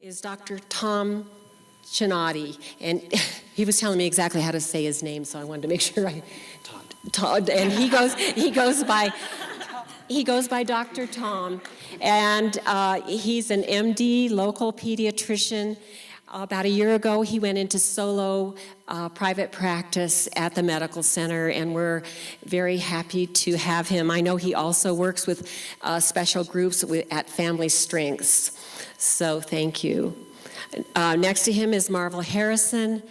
is Dr. Tom Chinati, and he was telling me exactly how to say his name, so I wanted to make sure I... Todd. And he goes by Dr. Tom, and he's an MD, local pediatrician. About a year ago, he went into solo private practice at the medical center, and we're very happy to have him. I know he also works with special groups at Family Strengths, so thank you. Next to him is Marvel Harrison.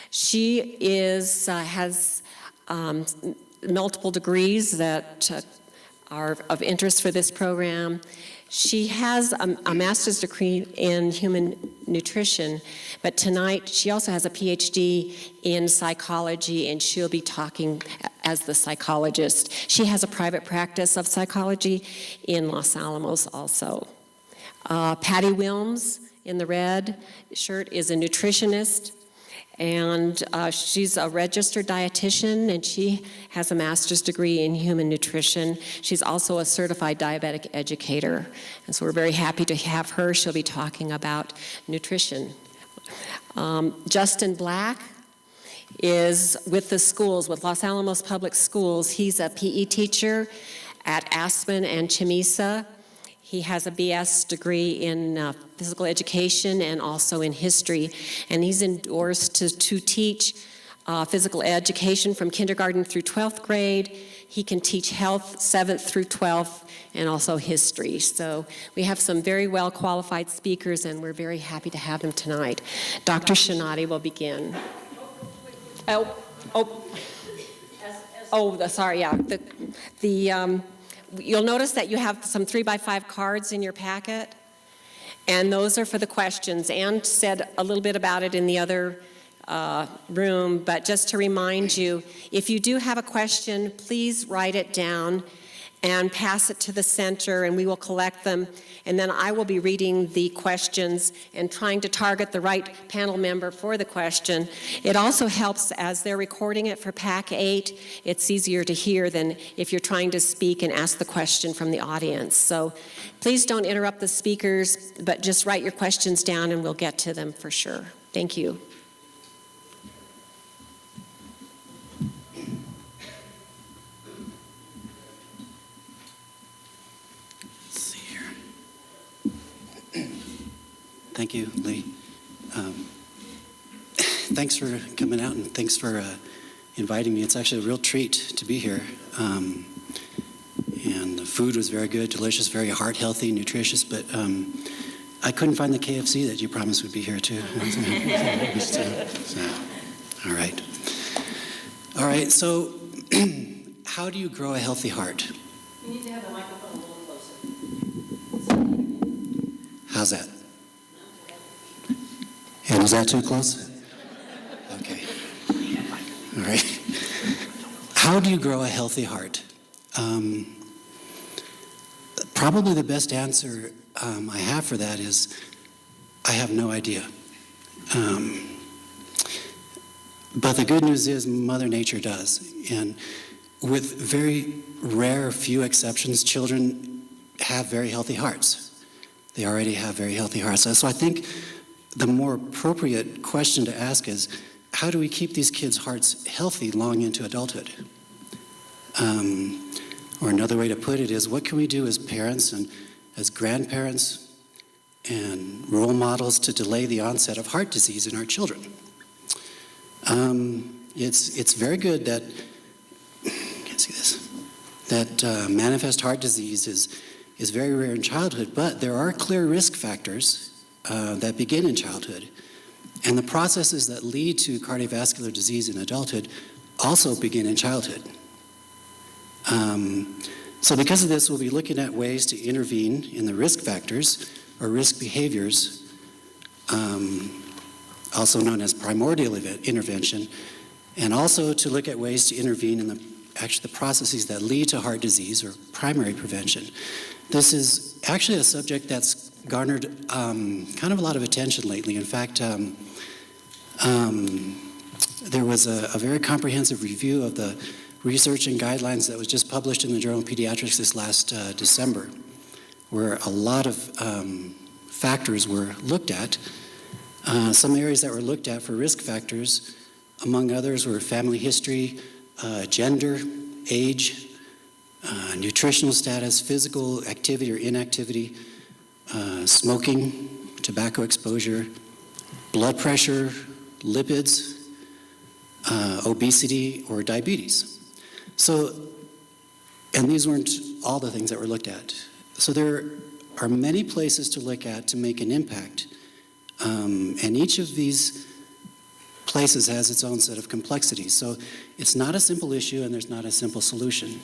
She has multiple degrees that are of interest for this program. She has a master's degree in human nutrition, but tonight she also has a PhD in psychology, and she'll be talking as the psychologist. She has a private practice of psychology in Los Alamos also. Patty Wilms in the red shirt is a nutritionist, and she's a registered dietitian, and she has a master's degree in human nutrition. She's also a certified diabetic educator, and so we're very happy to have her. She'll be talking about nutrition. Justin Black is with the schools, with Los Alamos Public Schools. He's a PE teacher at Aspen and Chamisa. He has a BS degree in physical education and also in history, and he's endorsed to teach physical education from kindergarten through 12th grade. He can teach health 7th through 12th and also history. So we have some very well qualified speakers, and we're very happy to have them tonight. Dr. Chinati will begin. Sorry, yeah. You'll notice that you have some 3x5 cards in your packet, and those are for the questions. Ann said a little bit about it in the other room, but just to remind you, if you do have a question, please write it down and pass it to the center, and we will collect them, and then I will be reading the questions and trying to target the right panel member for the question. It also helps as they're recording it for Pack 8, it's easier to hear than if you're trying to speak and ask the question from the audience. So please don't interrupt the speakers, but just write your questions down and we'll get to them for sure. Thank you. Thank you, Lee. Thanks for coming out, and thanks for inviting me. It's actually a real treat to be here. And the food was very good, delicious, very heart-healthy, nutritious, but I couldn't find the KFC that you promised would be here, too. All right. All right, so how do you grow a healthy heart? You need to have the microphone a little closer. How's that? And was that too close? Okay. All right. How do you grow a healthy heart? Probably the best answer I have for that is I have no idea. But the good news is Mother Nature does. And with very rare few exceptions, children have very healthy hearts. They already have very healthy hearts. So I think the more appropriate question to ask is, how do we keep these kids' hearts healthy long into adulthood? Or another way to put it is, what can we do as parents and as grandparents and role models to delay the onset of heart disease in our children? It's very good that, can't see this, that manifest heart disease is very rare in childhood, but there are clear risk factors that begin in childhood. And the processes that lead to cardiovascular disease in adulthood also begin in childhood. So because of this, we'll be looking at ways to intervene in the risk factors or risk behaviors, also known as primordial intervention, and also to look at ways to intervene in the processes that lead to heart disease or primary prevention. This is actually a subject that's garnered kind of a lot of attention lately. In fact, there was a very comprehensive review of the research and guidelines that was just published in the Journal of Pediatrics this last December, where a lot of factors were looked at. Some areas that were looked at for risk factors, among others, were family history, gender, age, nutritional status, physical activity or inactivity, smoking, tobacco exposure, blood pressure, lipids, obesity, or diabetes. So, and these weren't all the things that were looked at. So there are many places to look at to make an impact. And each of these places has its own set of complexities. So it's not a simple issue and there's not a simple solution.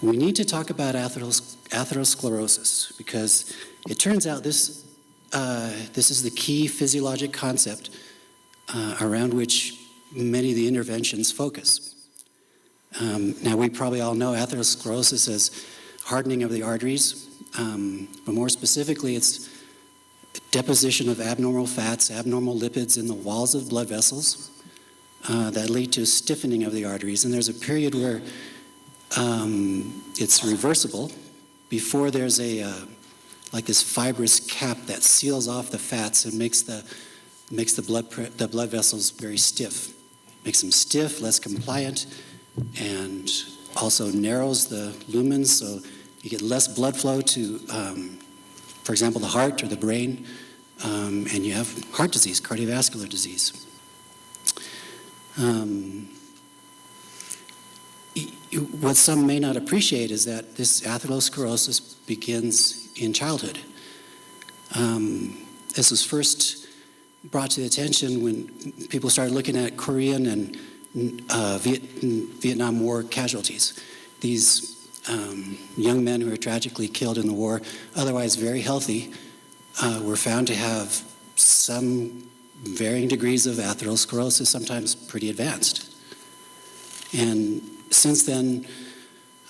We need to talk about atherosclerosis because it turns out this is the key physiologic concept around which many of the interventions focus. Now, we probably all know atherosclerosis as hardening of the arteries, but more specifically, it's deposition of abnormal fats, abnormal lipids in the walls of blood vessels that lead to stiffening of the arteries. And there's a period where it's reversible before there's like this fibrous cap that seals off the fats and makes the blood vessels very stiff. Makes them stiff, less compliant, and also narrows the lumens so you get less blood flow to, for example, the heart or the brain, and you have heart disease, cardiovascular disease. What some may not appreciate is that this atherosclerosis begins in childhood. This was first brought to the attention when people started looking at Korean and Vietnam War casualties. These young men who were tragically killed in the war, otherwise very healthy, were found to have some varying degrees of atherosclerosis, sometimes pretty advanced. And since then,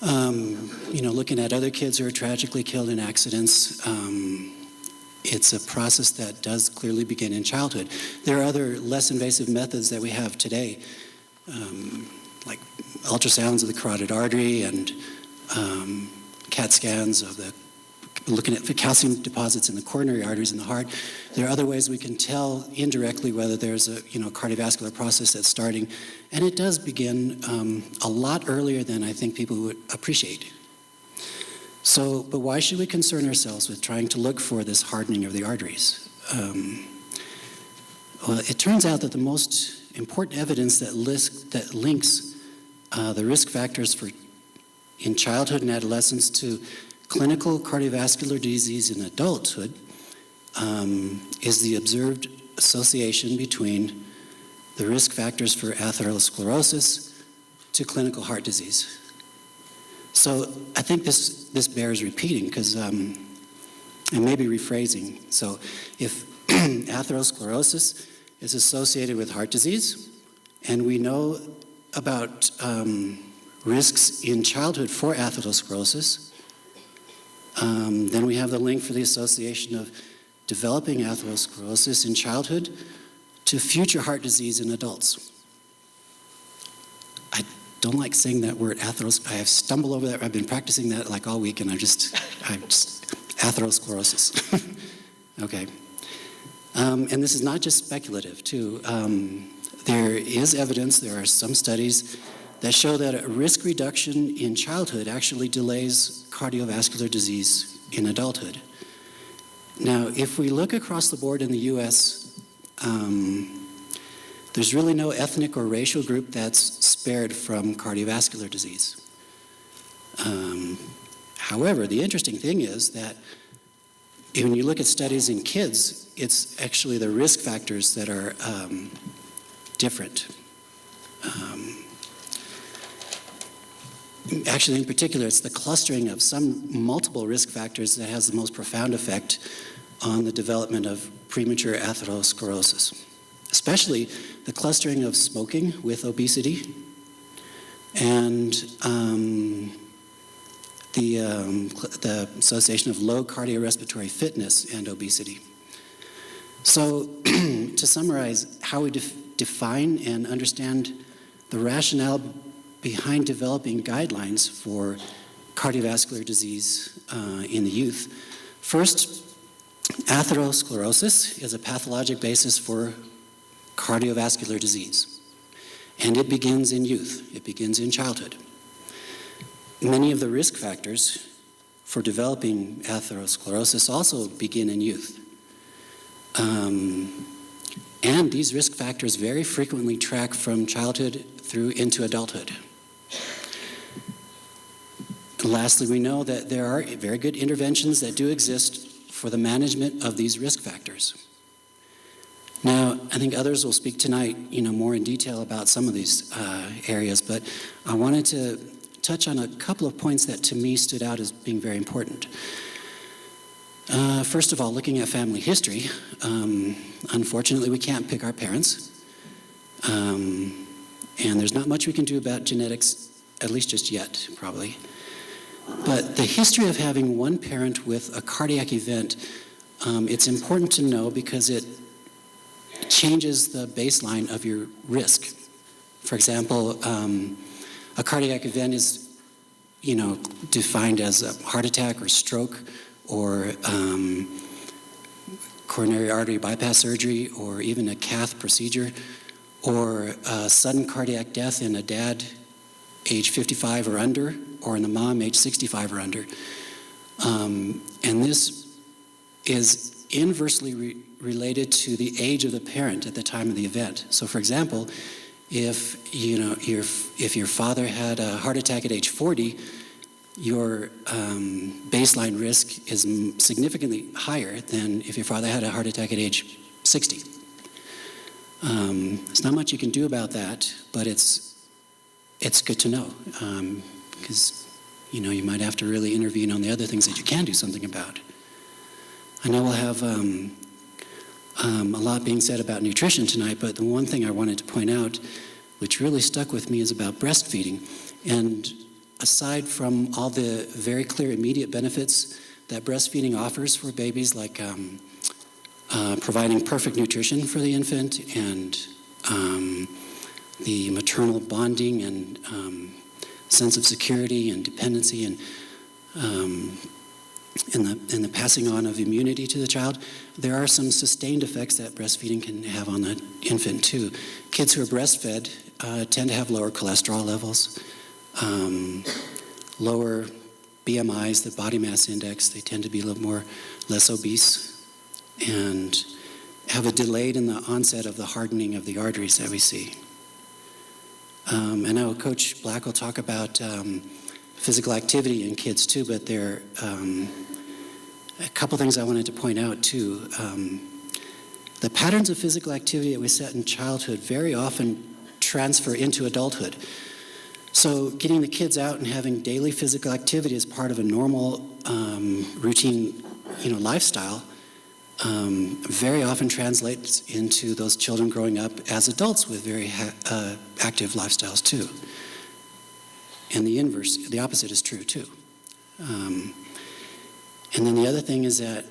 looking at other kids who are tragically killed in accidents, it's a process that does clearly begin in childhood. There are other less invasive methods that we have today, like ultrasounds of the carotid artery and CAT scans of looking at the calcium deposits in the coronary arteries in the heart. There are other ways we can tell indirectly whether there's a cardiovascular process that's starting, and it does begin a lot earlier than I think people would appreciate. So, but why should we concern ourselves with trying to look for this hardening of the arteries? Well, it turns out that the most important evidence that links the risk factors in childhood and adolescence to clinical cardiovascular disease in adulthood is the observed association between the risk factors for atherosclerosis to clinical heart disease. So I think this bears repeating because, and maybe rephrasing. So if atherosclerosis is associated with heart disease, and we know about risks in childhood for atherosclerosis, then we have the link for the association of developing atherosclerosis in childhood to future heart disease in adults. I don't like saying that word atherosclerosis. I have stumbled over that. I've been practicing that like all week, and I'm just atherosclerosis. Okay. And this is not just speculative, too. There is evidence, there are some studies that show that a risk reduction in childhood actually delays cardiovascular disease in adulthood. Now, if we look across the board in the U.S., there's really no ethnic or racial group that's spared from cardiovascular disease. However, the interesting thing is that when you look at studies in kids, it's actually the risk factors that are different. Actually, in particular, it's the clustering of some multiple risk factors that has the most profound effect on the development of premature atherosclerosis, especially the clustering of smoking with obesity and the association of low cardiorespiratory fitness and obesity. So to summarize how we define and understand the rationale behind developing guidelines for cardiovascular disease in the youth. First, atherosclerosis is a pathologic basis for cardiovascular disease, and it begins in youth. It begins in childhood. Many of the risk factors for developing atherosclerosis also begin in youth. And these risk factors very frequently track from childhood through into adulthood. And lastly, we know that there are very good interventions that do exist for the management of these risk factors. Now, I think others will speak tonight, more in detail about some of these areas, but I wanted to touch on a couple of points that to me stood out as being very important. First of all, looking at family history, unfortunately we can't pick our parents, and there's not much we can do about genetics, at least just yet, probably. But the history of having one parent with a cardiac event, it's important to know because it changes the baseline of your risk. For example, a cardiac event is, defined as a heart attack or stroke or coronary artery bypass surgery or even a cath procedure or sudden cardiac death in a dad age 55 or under or in the mom age 65 or under. And this is inversely related to the age of the parent at the time of the event. So for example, if your father had a heart attack at age 40, your baseline risk is significantly higher than if your father had a heart attack at age 60. There's not much you can do about that, but it's good to know because you might have to really intervene on the other things that you can do something about. I know we'll have a lot being said about nutrition tonight, but the one thing I wanted to point out, which really stuck with me, is about breastfeeding. And aside from all the very clear immediate benefits that breastfeeding offers for babies, like providing perfect nutrition for the infant and the maternal bonding and sense of security and dependency and the passing on of immunity to the child, there are some sustained effects that breastfeeding can have on the infant too. Kids who are breastfed tend to have lower cholesterol levels, lower BMIs, the body mass index. They tend to be a little less obese and have a delay in the onset of the hardening of the arteries that we see. I know Coach Black will talk about physical activity in kids too, but there are a couple things I wanted to point out too. The patterns of physical activity that we set in childhood very often transfer into adulthood. So getting the kids out and having daily physical activity as part of a normal routine lifestyle very often translates into those children growing up as adults with very active lifestyles too. And the opposite is true too. And then the other thing is that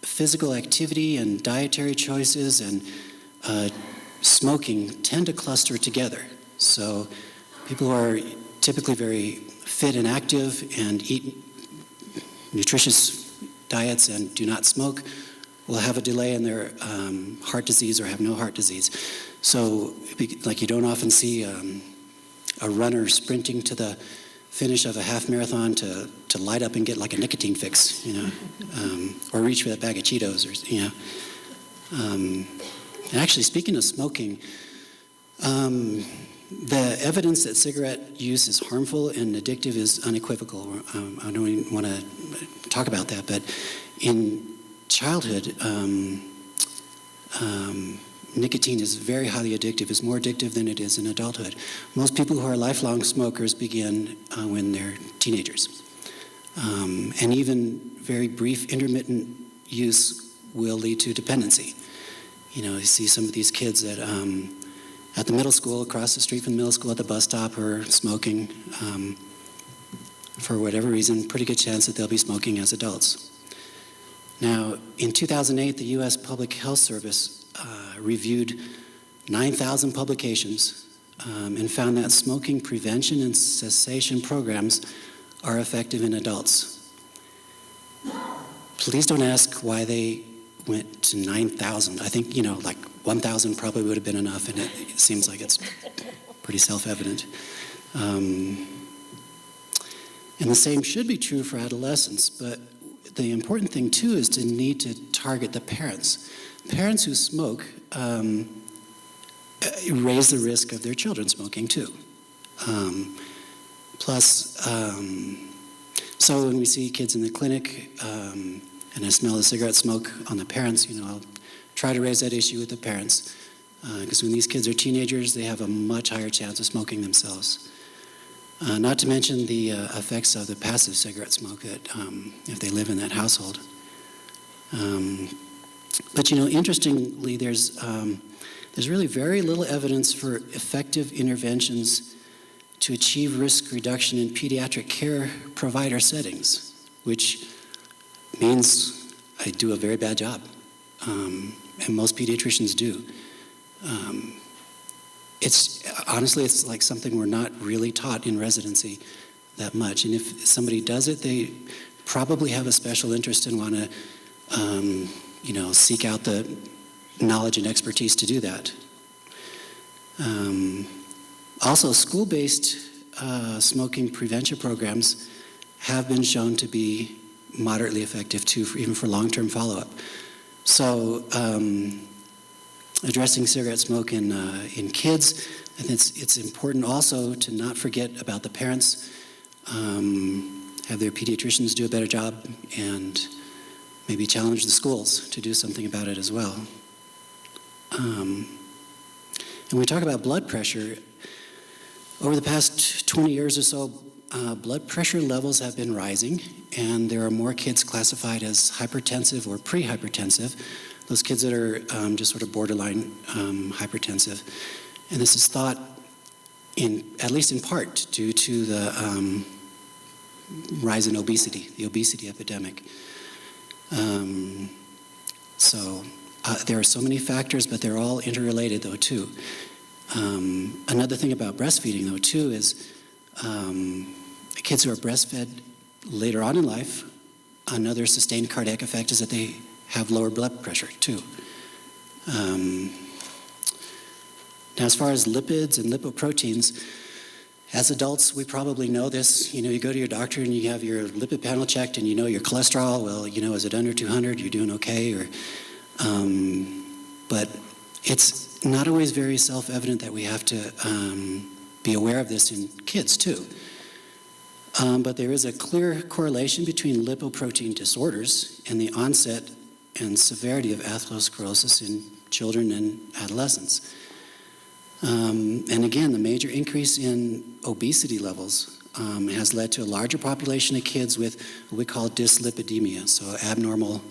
physical activity and dietary choices and smoking tend to cluster together. So people who are typically very fit and active and eat nutritious diets and do not smoke will have a delay in their heart disease or have no heart disease. So like you don't often see a runner sprinting to the finish of a half marathon to light up and get like a nicotine fix, or reach for that bag of Cheetos, And actually, speaking of smoking, the evidence that cigarette use is harmful and addictive is unequivocal. I don't even want to talk about that, but in childhood, nicotine is very highly addictive. It's more addictive than it is in adulthood. Most people who are lifelong smokers begin when they're teenagers. And even very brief intermittent use will lead to dependency. You see some of these kids at the middle school, across the street from the middle school at the bus stop, are smoking. For whatever reason, pretty good chance that they'll be smoking as adults. Now, in 2008, the U.S. Public Health Service reviewed 9,000 publications and found that smoking prevention and cessation programs are effective in adults. Please don't ask why they went to 9,000. I think, like 1,000 probably would have been enough, and it seems like it's pretty self-evident. And the same should be true for adolescents, but the important thing too is to need to target the parents. Parents who smoke raise the risk of their children smoking too. So when we see kids in the clinic and I smell the cigarette smoke on the parents, I'll try to raise that issue with the parents, because when these kids are teenagers, they have a much higher chance of smoking themselves. Not to mention the effects of the passive cigarette smoke that if they live in that household. But interestingly, there's really very little evidence for effective interventions to achieve risk reduction in pediatric care provider settings, which means I do a very bad job, and most pediatricians do. It's like something we're not really taught in residency that much, and if somebody does it, they probably have a special interest and want to, seek out the knowledge and expertise to do that. Also, school-based smoking prevention programs have been shown to be moderately effective too, even for long-term follow-up. So, addressing cigarette smoke in kids, I think it's important also to not forget about the parents, have their pediatricians do a better job, and maybe challenge the schools to do something about it as well. And when we talk about blood pressure, over the past 20 years or so, blood pressure levels have been rising, and there are more kids classified as hypertensive or pre-hypertensive, those kids that are just sort of borderline hypertensive. And this is thought, at least in part, due to the rise in obesity, the obesity epidemic. There are so many factors, but they're all interrelated, though, too. Another thing about breastfeeding, though, too, is kids who are breastfed later on in life, another sustained cardiac effect is that they have lower blood pressure, too. Now, as far as lipids and lipoproteins, as adults, we probably know this. You go to your doctor and you have your lipid panel checked and your cholesterol. Well, is it under 200? You're doing okay. But it's not always very self-evident that we have to be aware of this in kids, too. But there is a clear correlation between lipoprotein disorders and the onset and severity of atherosclerosis in children and adolescents. And again, the major increase in obesity levels has led to a larger population of kids with what we call dyslipidemia, so abnormal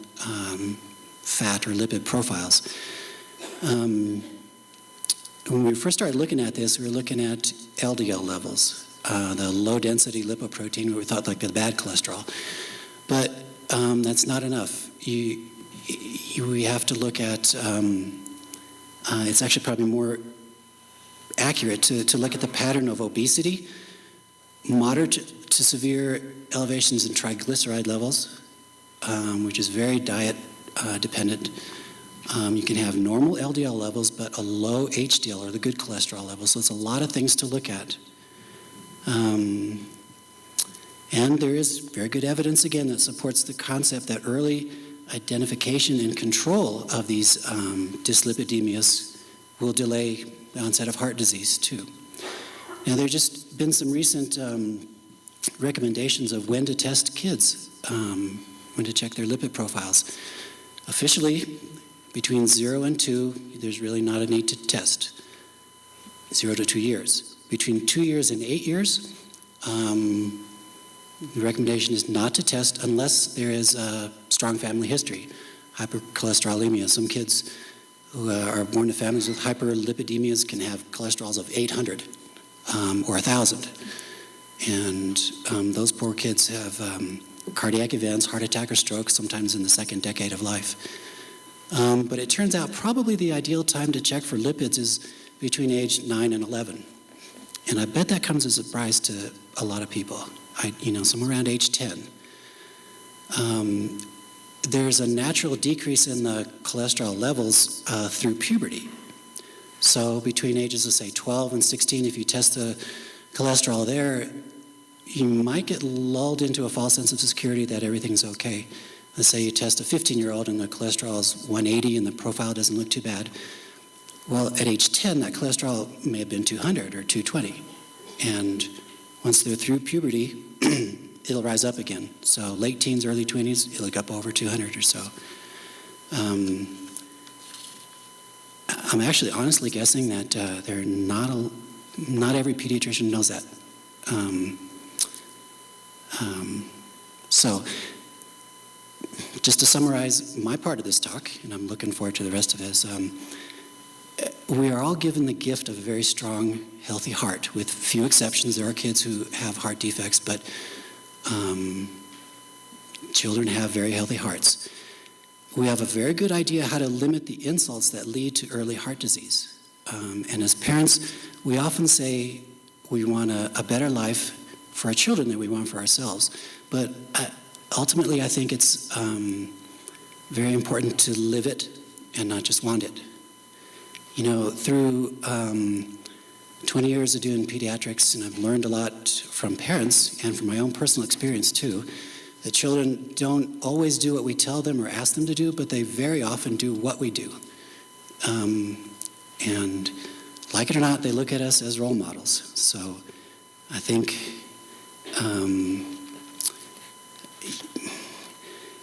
fat or lipid profiles. When we first started looking at this, we were looking at LDL levels, the low-density lipoprotein, what we thought like the bad cholesterol. But that's not enough. We have to look at, it's actually probably more accurate to look at the pattern of obesity, moderate to severe elevations in triglyceride levels, which is very diet dependent. You can have normal LDL levels, but a low HDL, or the good cholesterol level. So it's a lot of things to look at. And there is very good evidence, again, that supports the concept that early identification and control of these dyslipidemias will delay the onset of heart disease, too. Now, there's just been some recent recommendations of when to test kids, when to check their lipid profiles. Officially, between 0 and 2, there's really not a need to test. 0 to 2 years. Between 2 years and 8 years, the recommendation is not to test unless there is a strong family history, hypercholesterolemia. Some kids who are born to families with hyperlipidemias can have cholesterols of 800 or 1,000. And those poor kids have cardiac events, heart attack or stroke, sometimes in the second decade of life. But it turns out probably the ideal time to check for lipids is between age 9 and 11. And I bet that comes as a surprise to a lot of people. somewhere around age 10. There's a natural decrease in the cholesterol levels through puberty. So between ages of, say, 12 and 16, if you test the cholesterol there, you might get lulled into a false sense of security that everything's okay. Let's say you test a 15-year-old and the cholesterol is 180 and the profile doesn't look too bad. Well, at age 10, that cholesterol may have been 200 or 220. And once they're through puberty, it'll rise up again. So late teens, early 20s, it'll go up over 200 or so. I'm actually honestly guessing that not every pediatrician knows that. So just to summarize my part of this talk, and I'm looking forward to the rest of it, is we are all given the gift of a very strong, healthy heart. With few exceptions, there are kids who have heart defects, but children have very healthy hearts. We have a very good idea how to limit the insults that lead to early heart disease. And as parents, we often say we want a better life for our children than we want for ourselves. But ultimately, I think it's very important to live it and not just want it. Through 20 years of doing pediatrics, and I've learned a lot from parents and from my own personal experience too, that children don't always do what we tell them or ask them to do, but they very often do what we do. And like it or not, they look at us as role models. So I think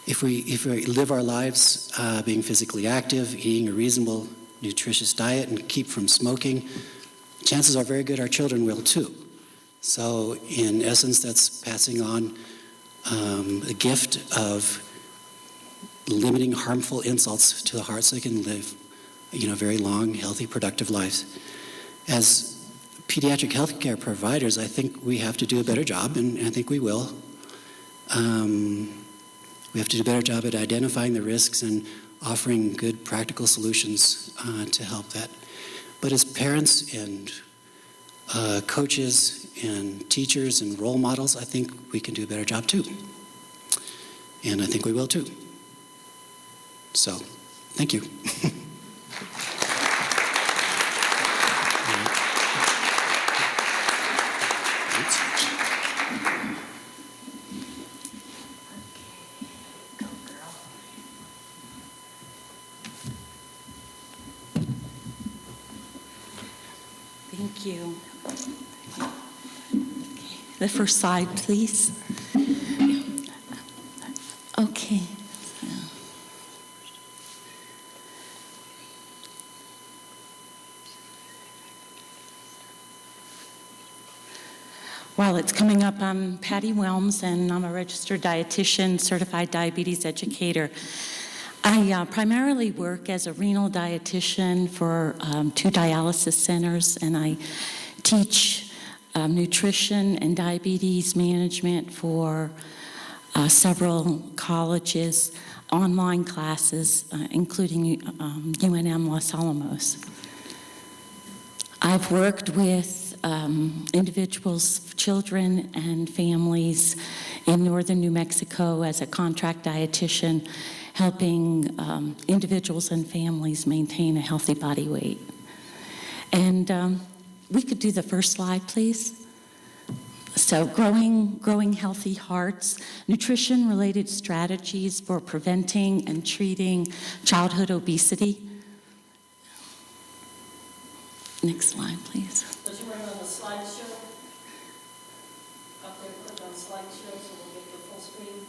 if we live our lives being physically active, eating a reasonable, nutritious diet, and keep from smoking, chances are very good our children will too. So in essence, that's passing on a gift of limiting harmful insults to the heart so they can live, very long, healthy, productive lives. As pediatric healthcare providers, I think we have to do a better job, and I think we will. We have to do a better job at identifying the risks and offering good practical solutions to help that. But as parents and coaches and teachers and role models, I think we can do a better job too. And I think we will too. So, thank you. Thank you. Okay. The first slide, please. Okay. While it's coming up, I'm Patty Wilms, and I'm a registered dietitian, certified diabetes educator. I primarily work as a renal dietitian for 2 dialysis centers, and I teach nutrition and diabetes management for several colleges, online classes, including UNM Los Alamos. I've worked with individuals, children, and families in northern New Mexico as a contract dietitian, helping individuals and families maintain a healthy body weight. And we could do the first slide, please. So growing healthy hearts, nutrition-related strategies for preventing and treating childhood obesity. Next slide, please. Does you run on the slideshow? Up there, click on slideshow so we'll get the full screen.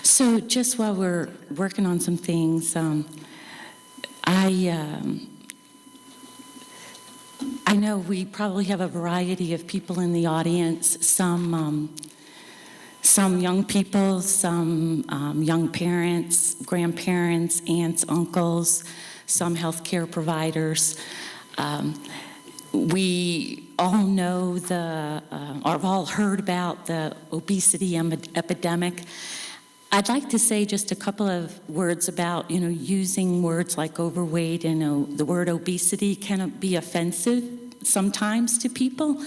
So just while we're working on some things, I know we probably have a variety of people in the audience, some young people, some young parents, grandparents, aunts, uncles, some healthcare providers. We all know or have all heard about the obesity epidemic. I'd like to say just a couple of words about, using words like overweight and the word obesity can be offensive sometimes to people.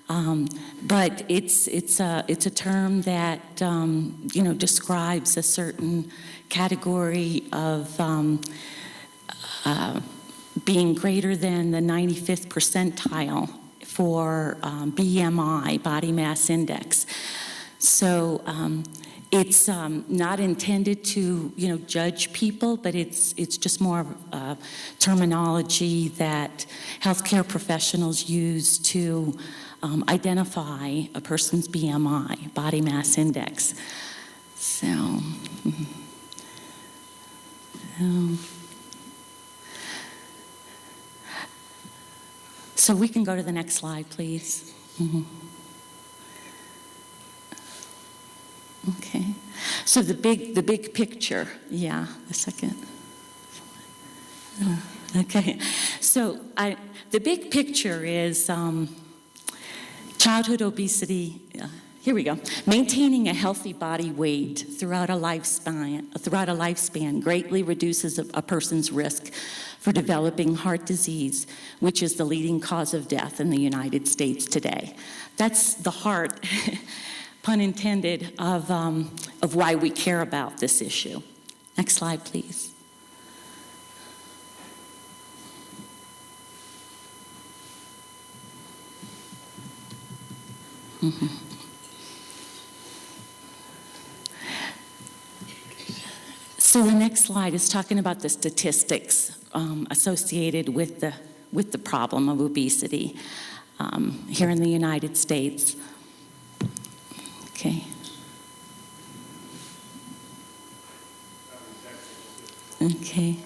But it's a term that, describes a certain category of being greater than the 95th percentile for BMI, body mass index. So it's not intended to, judge people, but it's just more of terminology that healthcare professionals use to identify a person's BMI, body mass index. So we can go to the next slide, please. Okay. So the big picture. Yeah, a second. Okay. So the big picture is childhood obesity. Here we go. Maintaining a healthy body weight throughout a lifespan greatly reduces a person's risk for developing heart disease, which is the leading cause of death in the United States today. That's the heart, pun intended, of why we care about this issue. Next slide, please. So the next slide is talking about the statistics associated with the problem of obesity here in the United States. Okay. Okay.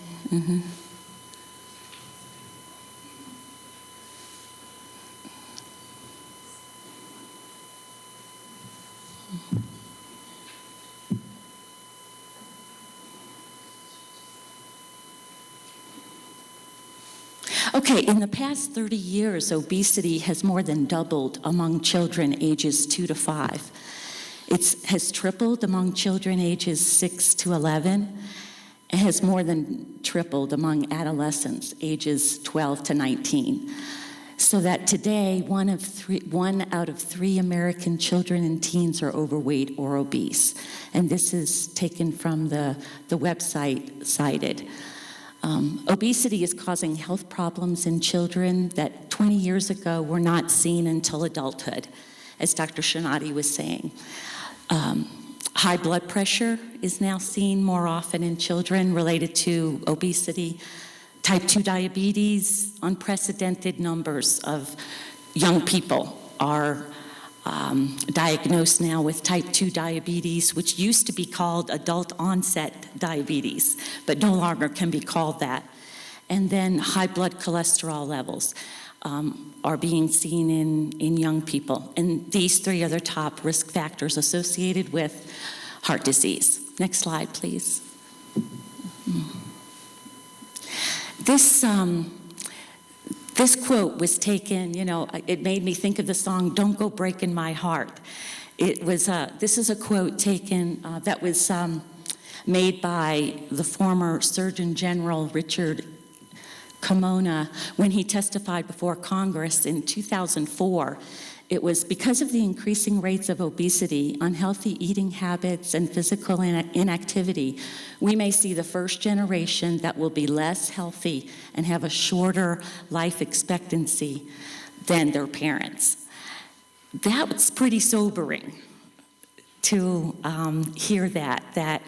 Okay, in the past 30 years, obesity has more than doubled among children ages 2 to 5. It has tripled among children ages 6 to 11. It has more than tripled among adolescents ages 12 to 19. So that today, one out of three American children and teens are overweight or obese. And this is taken from the website cited. Obesity is causing health problems in children that 20 years ago were not seen until adulthood, as Dr. Shinati was saying. High blood pressure is now seen more often in children related to obesity. Type 2 diabetes, unprecedented numbers of young people are diagnosed now with type 2 diabetes, which used to be called adult onset diabetes, but no longer can be called that. And then high blood cholesterol levels are being seen in young people. And these three are the top risk factors associated with heart disease. Next slide, please. This quote was taken, it made me think of the song, "Don't Go Breaking My Heart." This is a quote taken that was made by the former Surgeon General Richard Carmona when he testified before Congress in 2004. It was because of the increasing rates of obesity, unhealthy eating habits, and physical inactivity, we may see the first generation that will be less healthy and have a shorter life expectancy than their parents. That was pretty sobering to hear that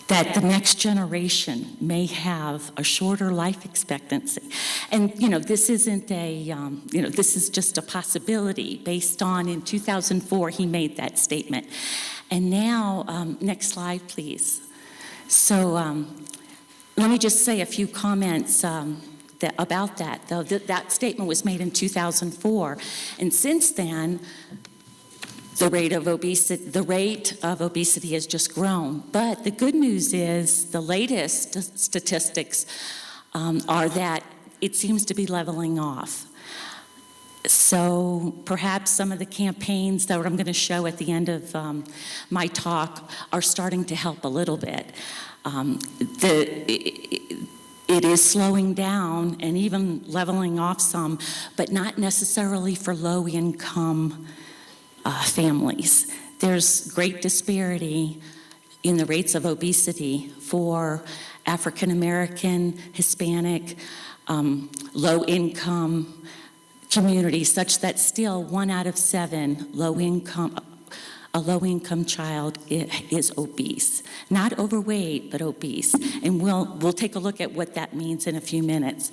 the next generation may have a shorter life expectancy. And, this isn't this is just a possibility based on, in 2004, he made that statement. And now, next slide, please. So let me just say a few comments about that, though. That statement was made in 2004. And since then, the rate of obesity has just grown. But the good news is the latest statistics are that it seems to be leveling off. So perhaps some of the campaigns that I'm going to show at the end of my talk are starting to help a little bit. It is slowing down and even leveling off some, but not necessarily for low-income families. There's great disparity in the rates of obesity for African American, Hispanic, low-income communities, such that still 1 out of 7 a low-income child is obese. Not overweight, but obese. And we'll take a look at what that means in a few minutes.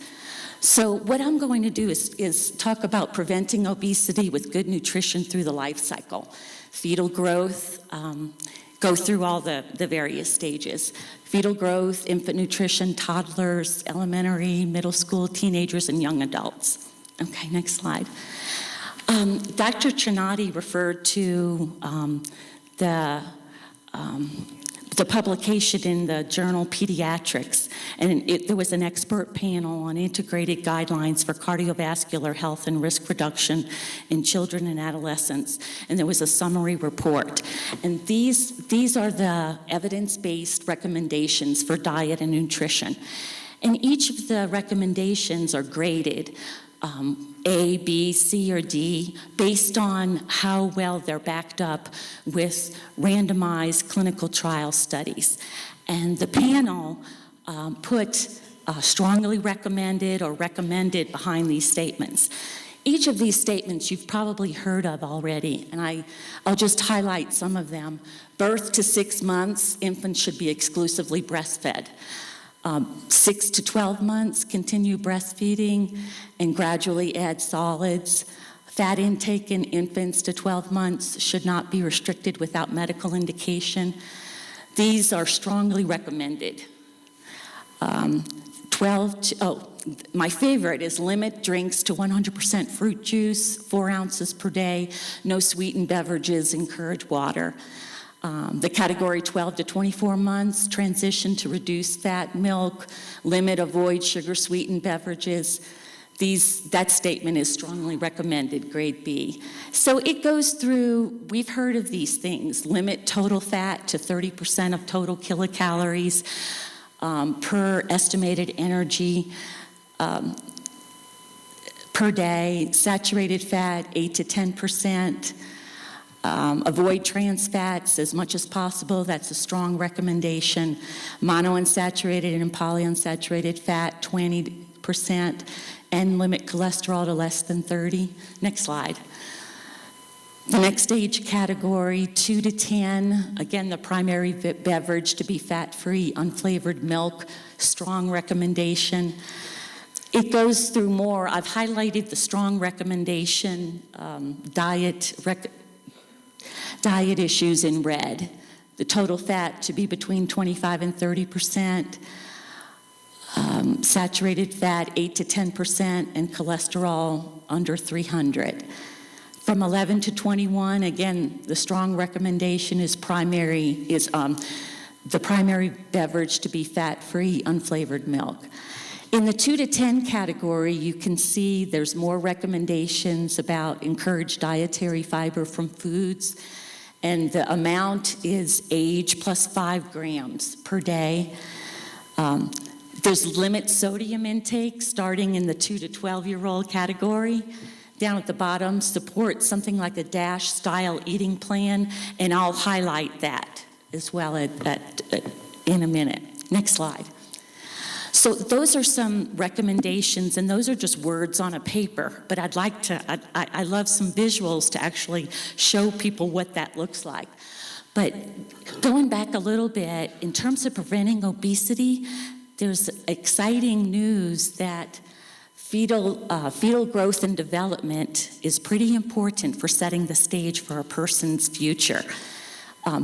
So what I'm going to do is talk about preventing obesity with good nutrition through the life cycle. Fetal growth, go through all the various stages. Fetal growth, infant nutrition, toddlers, elementary, middle school, teenagers, and young adults. Okay, next slide. Dr. Chinati referred to the publication in the journal Pediatrics, and there was an expert panel on integrated guidelines for cardiovascular health and risk reduction in children and adolescents, and there was a summary report. And these are the evidence-based recommendations for diet and nutrition. And each of the recommendations are graded A, B, C, or D, based on how well they're backed up with randomized clinical trial studies. And the panel put strongly recommended or recommended behind these statements. Each of these statements you've probably heard of already, and I'll just highlight some of them. Birth to 6 months, infants should be exclusively breastfed. 6 to 12 months, continue breastfeeding and gradually add solids. Fat intake in infants to 12 months should not be restricted without medical indication. These are strongly recommended. My favorite is limit drinks to 100% fruit juice, 4 ounces per day, no sweetened beverages, encourage water. The category 12 to 24 months, transition to reduced fat milk, avoid sugar-sweetened beverages. That statement is strongly recommended, grade B. So it goes through, we've heard of these things, limit total fat to 30% of total kilocalories per estimated energy per day, saturated fat 8 to 10%. Avoid trans fats as much as possible. That's a strong recommendation. Monounsaturated and polyunsaturated fat, 20%, and limit cholesterol to less than 30. Next slide. The next age category, 2 to 10, again, the primary beverage to be fat-free, unflavored milk, strong recommendation. It goes through more. I've highlighted the strong recommendation, diet issues in red. The total fat to be between 25 and 30%, saturated fat 8 to 10%, and cholesterol under 300. From 11 to 21, again, the strong recommendation is the primary beverage to be fat-free, unflavored milk. In the 2 to 10 category, you can see there's more recommendations about encouraged dietary fiber from foods, and the amount is age plus 5 grams per day. There's limit sodium intake starting in the 2 to 12-year-old category. Down at the bottom, support something like a DASH style eating plan, and I'll highlight that as well in a minute. Next slide. So those are some recommendations, and those are just words on a paper, but I love some visuals to actually show people what that looks like. But going back a little bit, in terms of preventing obesity, there's exciting news that fetal growth and development is pretty important for setting the stage for a person's future.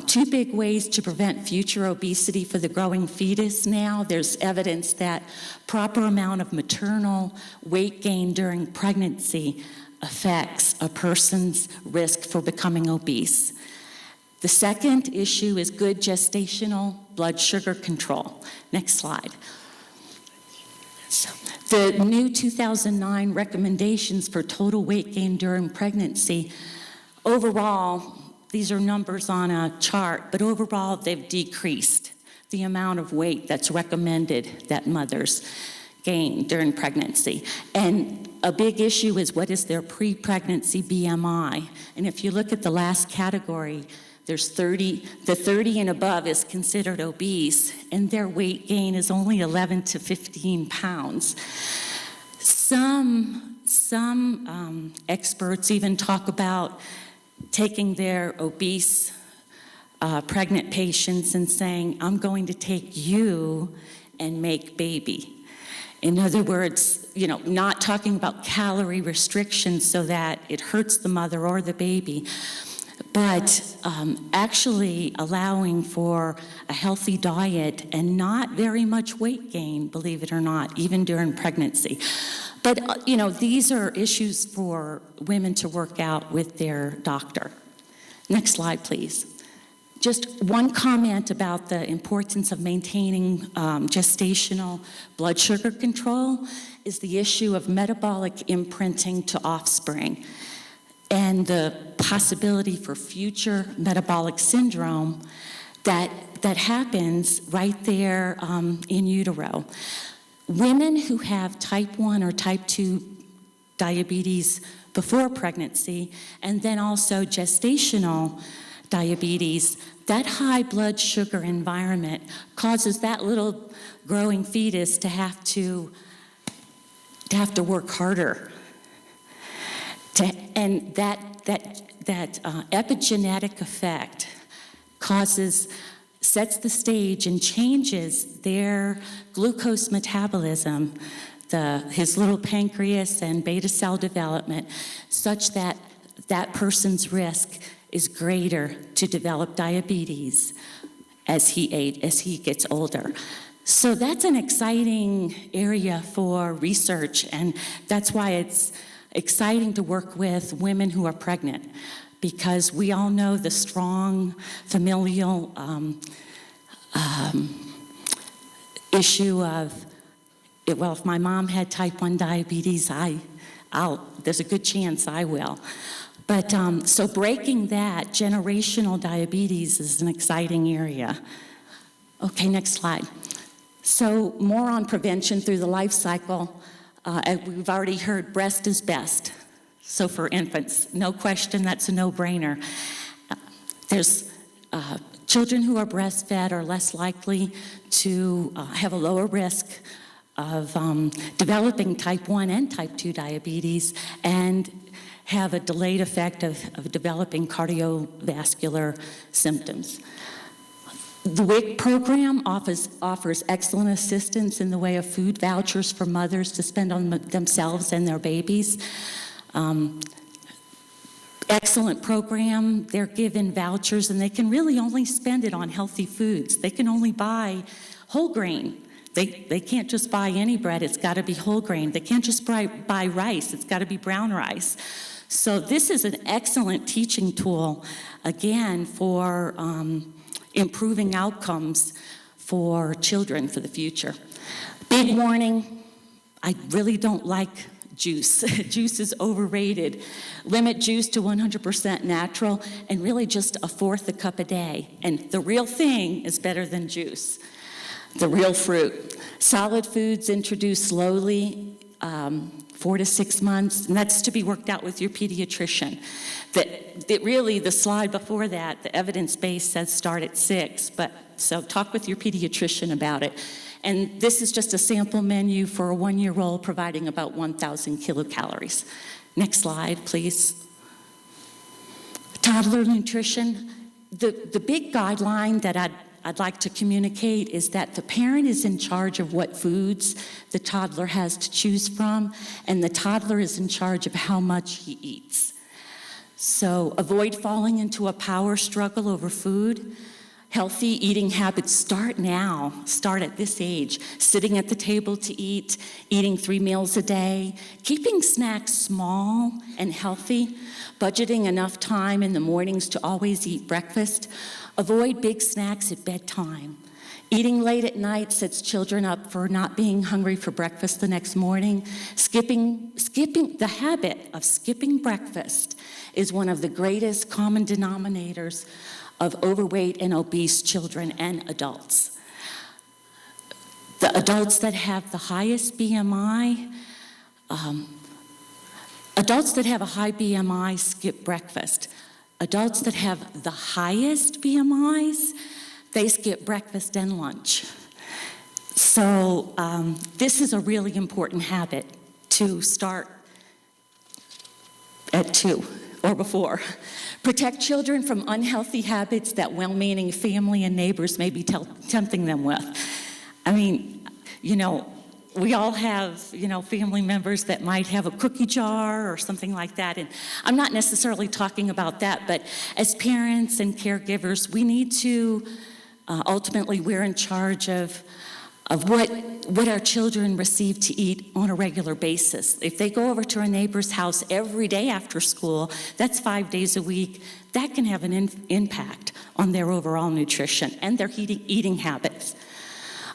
2 big ways to prevent future obesity for the growing fetus now. There's evidence that proper amount of maternal weight gain during pregnancy affects a person's risk for becoming obese. The second issue is good gestational blood sugar control. Next slide. So, the new 2009 recommendations for total weight gain during pregnancy, overall, these are numbers on a chart, but overall they've decreased the amount of weight that's recommended that mothers gain during pregnancy. And a big issue is, what is their pre-pregnancy BMI? And if you look at the last category, there's 30 and above is considered obese, and their weight gain is only 11 to 15 pounds. Some experts even talk about taking their obese pregnant patients and saying, I'm going to take you and make baby. In other words, not talking about calorie restrictions so that it hurts the mother or the baby, but actually allowing for a healthy diet and not very much weight gain, believe it or not, even during pregnancy. But, these are issues for women to work out with their doctor. Next slide, please. Just one comment about the importance of maintaining gestational blood sugar control is the issue of metabolic imprinting to offspring and the possibility for future metabolic syndrome that happens right there in utero. Women who have type 1 or type 2 diabetes before pregnancy, and then also gestational diabetes, that high blood sugar environment causes that little growing fetus to have to work harder. And that epigenetic effect sets the stage and changes their glucose metabolism, his little pancreas and beta cell development, such that that person's risk is greater to develop diabetes as he gets older. So that's an exciting area for research, and that's why it's exciting to work with women who are pregnant, because we all know the strong familial issue of, if my mom had type 1 diabetes, there's a good chance I will. But so breaking that generational diabetes is an exciting area. Okay, next slide. So more on prevention through the life cycle. We've already heard breast is best. So for infants, no question, that's a no-brainer. There's children who are breastfed are less likely to have a lower risk of developing type 1 and type 2 diabetes, and have a delayed effect of developing cardiovascular symptoms. The WIC program offers excellent assistance in the way of food vouchers for mothers to spend on themselves and their babies. Excellent program. They're given vouchers, and they can really only spend it on healthy foods. They can only buy whole grain. They can't just buy any bread. It's got to be whole grain. They can't just buy rice. It's got to be brown rice. So this is an excellent teaching tool, again, for improving outcomes for children for the future. Big warning, I really don't like juice. Juice is overrated. Limit juice to 100% natural, and really just a fourth a cup a day. And the real thing is better than juice. The real fruit. Solid foods introduced slowly, 4 to 6 months, and that's to be worked out with your pediatrician. Really, the slide before that, the evidence base says start at 6, so talk with your pediatrician about it. And this is just a sample menu for a 1-year-old, providing about 1,000 kilocalories. Next slide, please. Toddler nutrition. The big guideline that I'd like to communicate is that the parent is in charge of what foods the toddler has to choose from, and the toddler is in charge of how much he eats. So avoid falling into a power struggle over food. Healthy eating habits start now, start at this age. Sitting at the table to eat, eating 3 meals a day, keeping snacks small and healthy, budgeting enough time in the mornings to always eat breakfast. Avoid big snacks at bedtime. Eating late at night sets children up for not being hungry for breakfast the next morning. The habit of skipping breakfast is one of the greatest common denominators of overweight and obese children and adults. The adults that have the highest BMI, adults that have a high BMI skip breakfast. Adults that have the highest BMIs, they skip breakfast and lunch. So this is a really important habit to start at 2 or before. Protect children from unhealthy habits that well-meaning family and neighbors may be tempting them with. I mean, we all have, family members that might have a cookie jar or something like that. And I'm not necessarily talking about that, but as parents and caregivers, we need to, ultimately, we're in charge of what our children receive to eat on a regular basis. If they go over to a neighbor's house every day after school, that's 5 days a week, that can have an impact on their overall nutrition and their eating habits.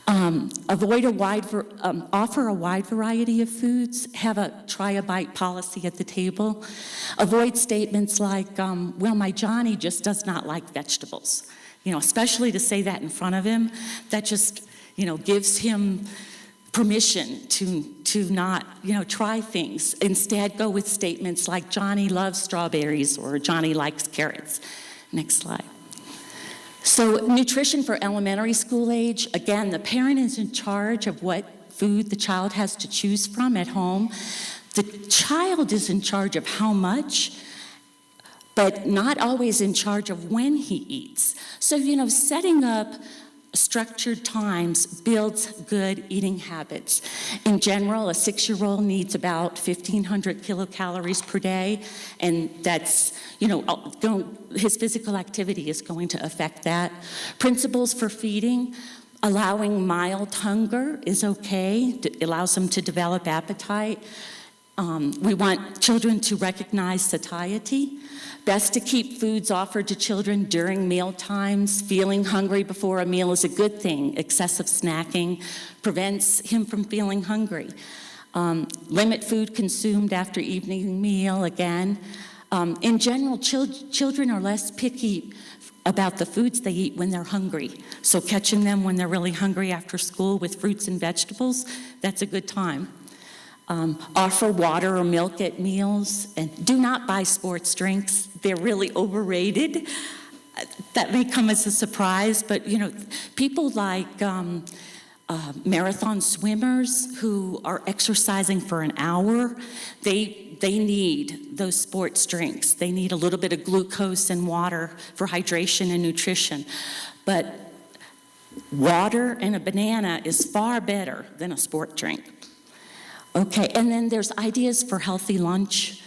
Offer a wide variety of foods. Have a try a bite policy at the table. Avoid statements like, well, my Johnny just does not like vegetables. Especially to say that in front of him, that just, gives him permission to not, try things. Instead, go with statements like Johnny loves strawberries or Johnny likes carrots. Next slide. So nutrition for elementary school age, again, the parent is in charge of what food the child has to choose from at home. The child is in charge of how much, but not always in charge of when he eats. So, setting up structured times builds good eating habits. In general, a 6-year-old needs about 1,500 kilocalories per day, and that's, his physical activity is going to affect that. Principles for feeding: allowing mild hunger is okay. It allows them to develop appetite. We want children to recognize satiety. Best to keep foods offered to children during meal times. Feeling hungry before a meal is a good thing. Excessive snacking prevents him from feeling hungry. Limit food consumed after evening meal, again. In general, children are less picky about the foods they eat when they're hungry. So catching them when they're really hungry after school with fruits and vegetables, that's a good time. Offer water or milk at meals, and do not buy sports drinks. They're really overrated. That may come as a surprise, but people like marathon swimmers who are exercising for an hour, they need those sports drinks. They need a little bit of glucose and water for hydration and nutrition. But water and a banana is far better than a sport drink. Okay, and then there's ideas for healthy lunches.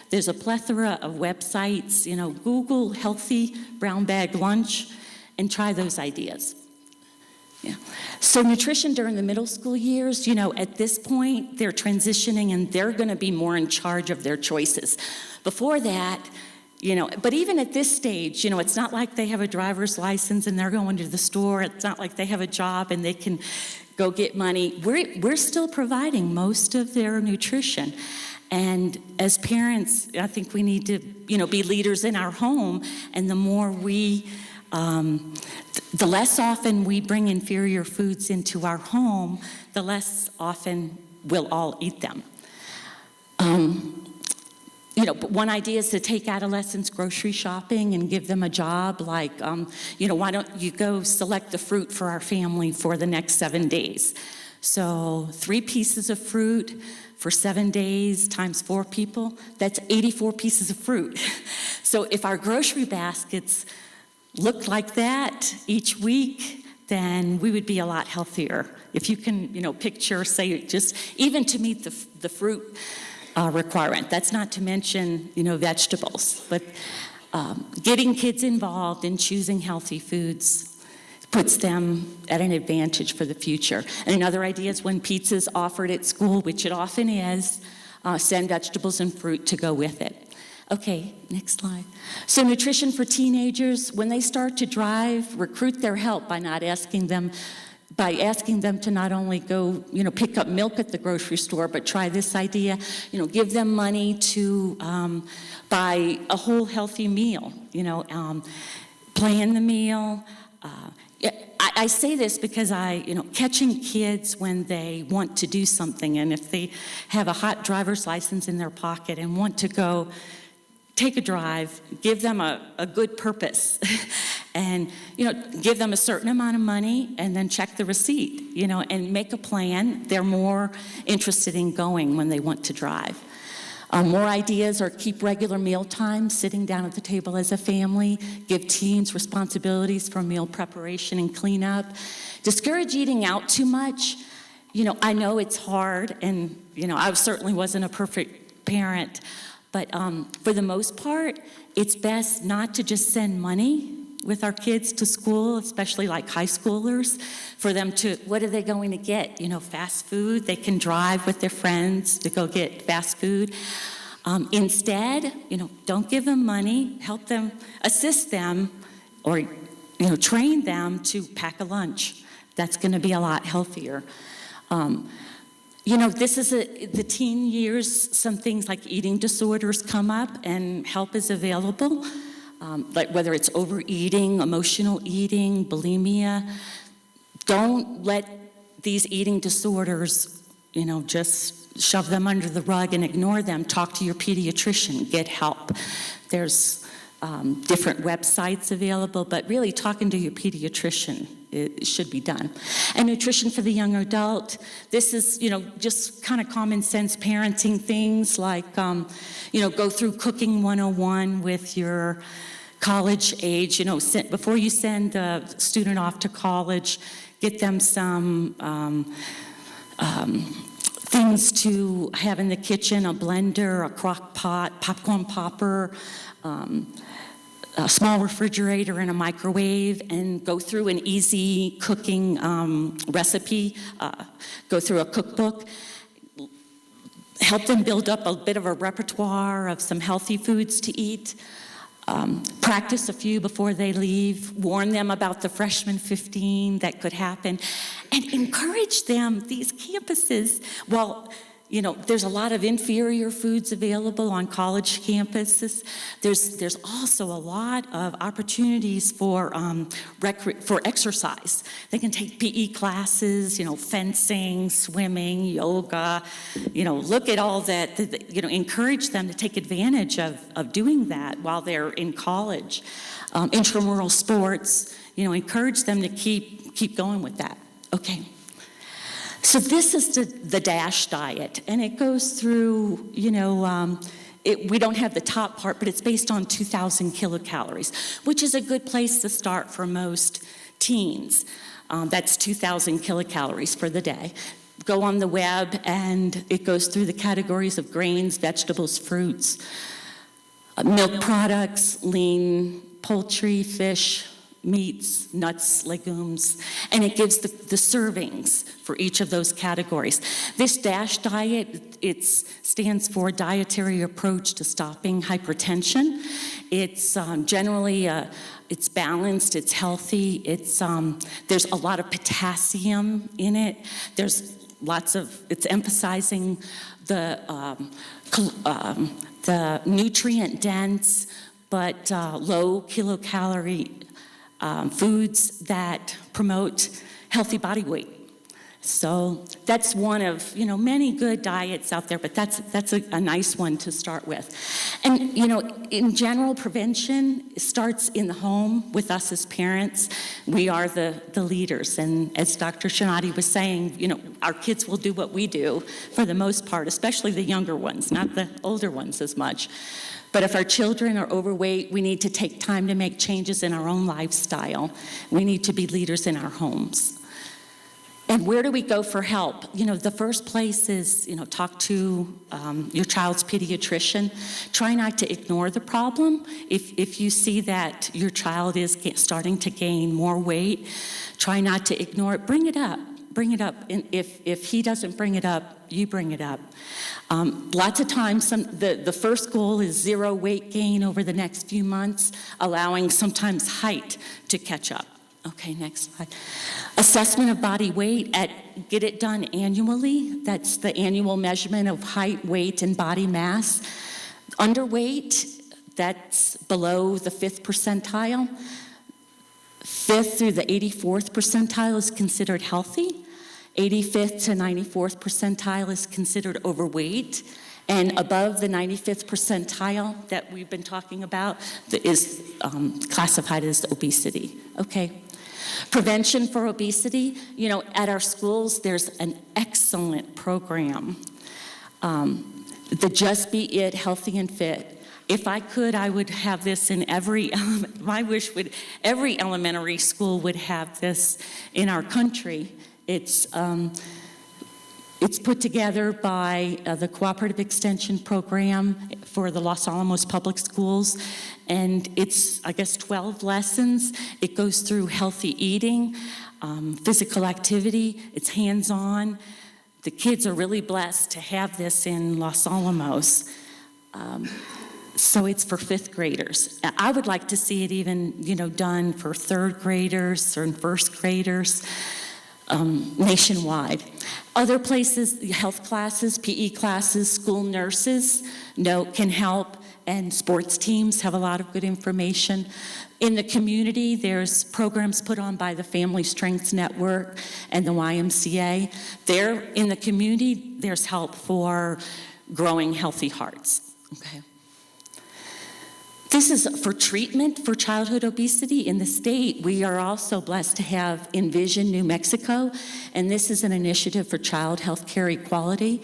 There's a plethora of websites. Google healthy brown bag lunch and try those ideas. Yeah. So nutrition during the middle school years, at this point, they're transitioning and they're going to be more in charge of their choices. Before that, but even at this stage, it's not like they have a driver's license and they're going to the store. It's not like they have a job and they can go get money. We're still providing most of their nutrition. And as parents, I think we need to, be leaders in our home. And the more the less often we bring inferior foods into our home, the less often we'll all eat them. But one idea is to take adolescents grocery shopping and give them a job like, why don't you go select the fruit for our family for the next 7 days? So 3 pieces of fruit for 7 days times 4 people, that's 84 pieces of fruit. So if our grocery baskets looked like that each week, then we would be a lot healthier. If you can, picture, say, just even to meet the fruit requirement. That's not to mention, vegetables. But getting kids involved in choosing healthy foods puts them at an advantage for the future. And another idea is when pizza is offered at school, which it often is, send vegetables and fruit to go with it. Okay, next slide. So nutrition for teenagers, when they start to drive, recruit their help by asking them to not only go, pick up milk at the grocery store, but try this idea, give them money to buy a whole healthy meal, plan the meal. I say this because catching kids when they want to do something, and if they have a hot driver's license in their pocket and want to go take a drive, give them a good purpose, and give them a certain amount of money, and then check the receipt, and make a plan. They're more interested in going when they want to drive. More ideas are keep regular meal times, sitting down at the table as a family, give teens responsibilities for meal preparation and cleanup. Discourage eating out too much. I know it's hard, and I certainly wasn't a perfect parent, but for the most part, it's best not to just send money with our kids to school, especially like high schoolers, for them to, what are they going to get? Fast food. They can drive with their friends to go get fast food. Instead, don't give them money. Help them, assist them, or train them to pack a lunch. That's going to be a lot healthier. This is the teen years. Some things like eating disorders come up, and help is available. Like whether it's overeating, emotional eating, bulimia. Don't let these eating disorders, just shove them under the rug and ignore them. Talk to your pediatrician, get help. There's different websites available, but really talking to your pediatrician, it should be done. And nutrition for the young adult, this is, just kind of common sense parenting things like, go through Cooking 101 with your college age, before you send a student off to college, get them some things to have in the kitchen, a blender, a crock pot, popcorn popper, a small refrigerator and a microwave, and go through an easy cooking recipe, go through a cookbook. Help them build up a bit of a repertoire of some healthy foods to eat. Practice a few before they leave. Warn them about the freshman 15 that could happen. And encourage them, these campuses, there's a lot of inferior foods available on college campuses. There's also a lot of opportunities for exercise. They can take PE classes, fencing, swimming, yoga. Look at all that. Encourage them to take advantage of doing that while they're in college. Intramural sports. Encourage them to keep going with that. Okay. So this is the DASH diet, and it goes through, we don't have the top part, but it's based on 2,000 kilocalories, which is a good place to start for most teens. That's 2,000 kilocalories for the day. Go on the web, and it goes through the categories of grains, vegetables, fruits, milk products, lean poultry, fish, meats, nuts, legumes, and it gives the servings for each of those categories. This DASH diet, it stands for Dietary Approach to Stopping Hypertension. It's generally, it's balanced, it's healthy, there's a lot of potassium in it. It's emphasizing the nutrient dense but low kilocalorie foods that promote healthy body weight. So that's one of many good diets out there, but that's a nice one to start with. And in general, prevention starts in the home with us as parents. We are the leaders, and as Dr. Shinati was saying, our kids will do what we do for the most part, especially the younger ones, not the older ones as much. But if our children are overweight, we need to take time to make changes in our own lifestyle. We need to be leaders in our homes. And where do we go for help? The first place is, talk to your child's pediatrician. Try not to ignore the problem. If you see that your child is starting to gain more weight, try not to ignore it. Bring it up. bring it up. And if he doesn't bring it up, you bring it up. Lots of times, the first goal is 0 weight gain over the next few months, allowing sometimes height to catch up. Okay, next slide. Assessment of body weight, get it done annually. That's the annual measurement of height, weight, and body mass. Underweight, that's below the 5th percentile. 5th through the 84th percentile is considered healthy. 85th to 94th percentile is considered overweight. And above the 95th percentile that we've been talking about is classified as obesity. Okay. Prevention for obesity, at our schools, there's an excellent program. The Just Be It, Healthy and Fit. If I could, I would have this in every elementary school would have this in our country. It's put together by the Cooperative Extension Program for the Los Alamos Public Schools, and it's, 12 lessons. It goes through healthy eating, physical activity, it's hands-on. The kids are really blessed to have this in Los Alamos. So it's for 5th graders. I would like to see it even, done for 3rd graders or 1st graders. Nationwide. Other places, health classes, PE classes, school nurses can help, and sports teams have a lot of good information. In the community, there's programs put on by the Family Strengths Network and the YMCA. There, in the community, there's help for growing healthy hearts. Okay. This is for treatment for childhood obesity in the state. We are also blessed to have Envision New Mexico, and this is an initiative for child health care equality.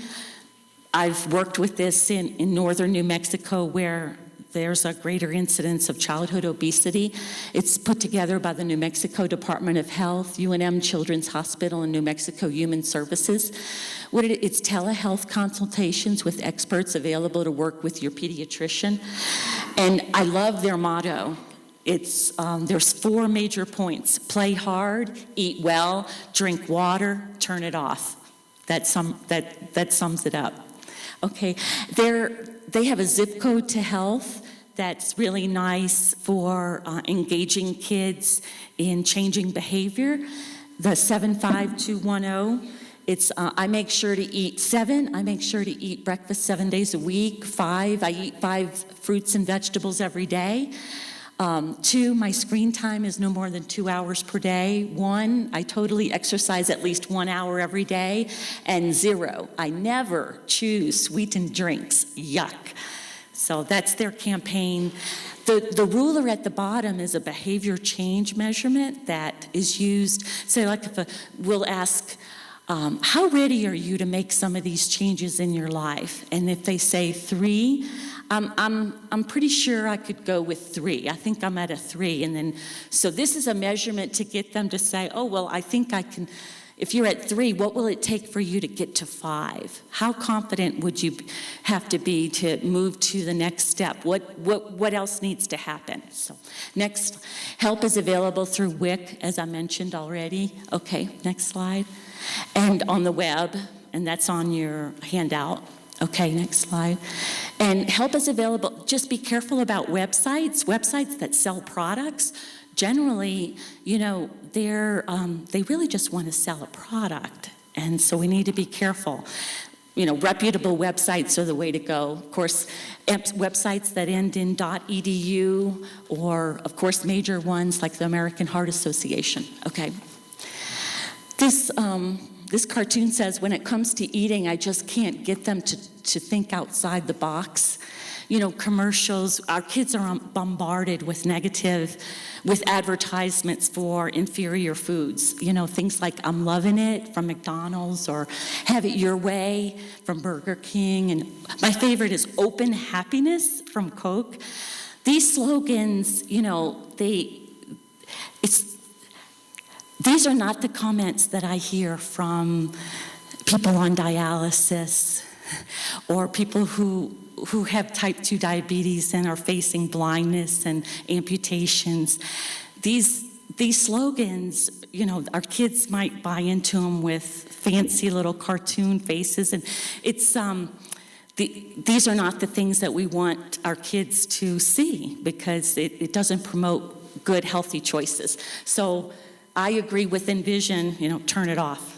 I've worked with this in northern New Mexico where there's a greater incidence of childhood obesity. It's put together by the New Mexico Department of Health, UNM Children's Hospital, and New Mexico Human Services. It's telehealth consultations with experts available to work with your pediatrician. And I love their motto. There's 4 major points: play hard, eat well, drink water, turn it off. That sums it up. Okay, they have a zip code to health that's really nice for engaging kids in changing behavior. The 75210, I make sure to eat 7. I make sure to eat breakfast 7 days a week. 5, I eat 5 fruits and vegetables every day. 2, my screen time is no more than 2 hours per day. 1, I totally exercise at least 1 hour every day. And 0, I never choose sweetened drinks. Yuck. So that's their campaign. The ruler at the bottom is a behavior change measurement that is used. So like we'll ask, how ready are you to make some of these changes in your life? And if they say 3, I'm pretty sure I could go with 3. I think I'm at a 3. And then, so this is a measurement to get them to say, oh, well, I think I can. If you're at 3, what will it take for you to get to 5? How confident would you have to be to move to the next step? What else needs to happen? So next, help is available through WIC, as I mentioned already. Okay, next slide. And on the web, and that's on your handout. Okay, next slide. And help is available. Just be careful about websites that sell products. Generally, they really just want to sell a product. And so we need to be careful. Reputable websites are the way to go. Of course, websites that end in .edu, or of course major ones like the American Heart Association. Okay. This cartoon says, when it comes to eating, I just can't get them to think outside the box. Commercials, our kids are bombarded with advertisements for inferior foods. Things like I'm loving it from McDonald's, or have it your way from Burger King. And my favorite is open happiness from Coke. These slogans, these are not the comments that I hear from people on dialysis or people who have type 2 diabetes and are facing blindness and amputations. These these slogans, our kids might buy into them with fancy little cartoon faces, and it's these are not the things that we want our kids to see, because it doesn't promote good, healthy choices. So I agree with Envision, turn it off.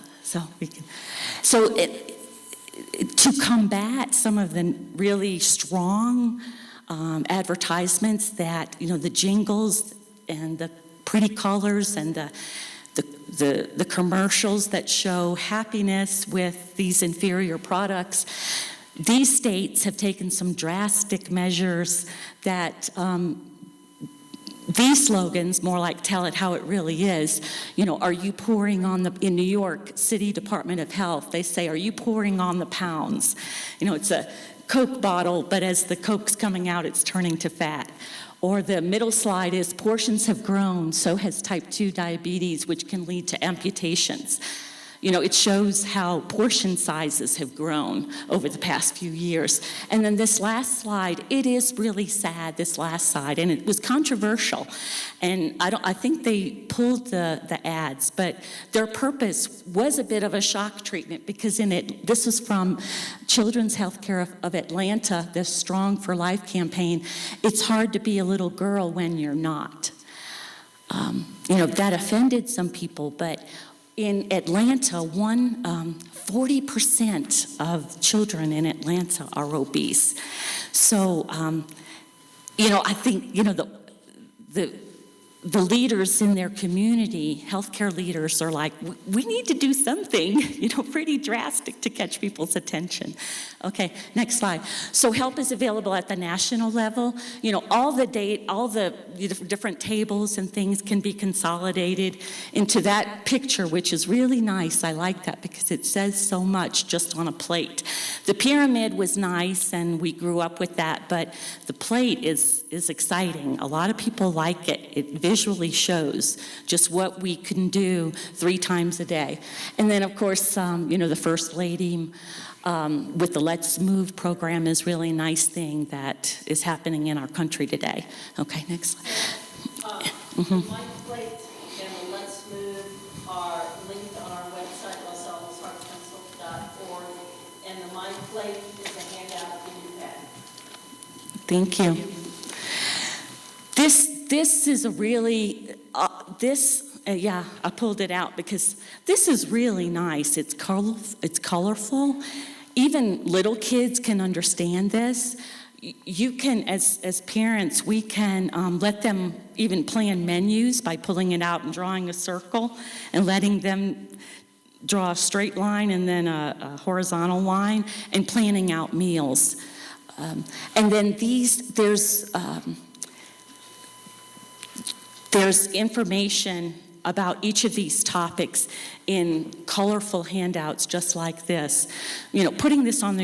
To combat some of the really strong advertisements that, the jingles and the pretty colors and the commercials that show happiness with these inferior products, these states have taken some drastic measures that these slogans, more like tell it how it really is, are you pouring on in New York City Department of Health, they say, are you pouring on the pounds? It's a Coke bottle, but as the Coke's coming out, it's turning to fat. Or the middle slide is portions have grown, so has type 2 diabetes, which can lead to amputations. It shows how portion sizes have grown over the past few years. And then this last slide, it is really sad, this last slide, and it was controversial. And I think they pulled the ads, but their purpose was a bit of a shock treatment, because this was from Children's Healthcare of Atlanta, this Strong for Life campaign. It's hard to be a little girl when you're not. That offended some people, but in Atlanta, 40% of children in Atlanta are obese. So, I think, the leaders in their community, healthcare leaders, are like, we need to do something, pretty drastic to catch people's attention. Okay, next slide. So help is available at the national level. All the different tables and things can be consolidated into that picture, which is really nice. I like that because it says so much just on a plate. The pyramid was nice, and we grew up with that, but the plate is exciting. A lot of people like it. It visually shows just what we can do 3 times a day. And then, of course, the First Lady with the Let's Move program is really a nice thing that is happening in our country today. Okay, next slide. My plate and the Let's Move are linked on our website, losalamos.org, and the My Plate is a handout in your pack. Thank you. This is a really, I pulled it out because this is really nice. It's colorful. Even little kids can understand this. You can, as parents, we can let them even plan menus by pulling it out and drawing a circle and letting them draw a straight line and then a horizontal line and planning out meals. And then there's information about each of these topics in colorful handouts just like this. Putting this on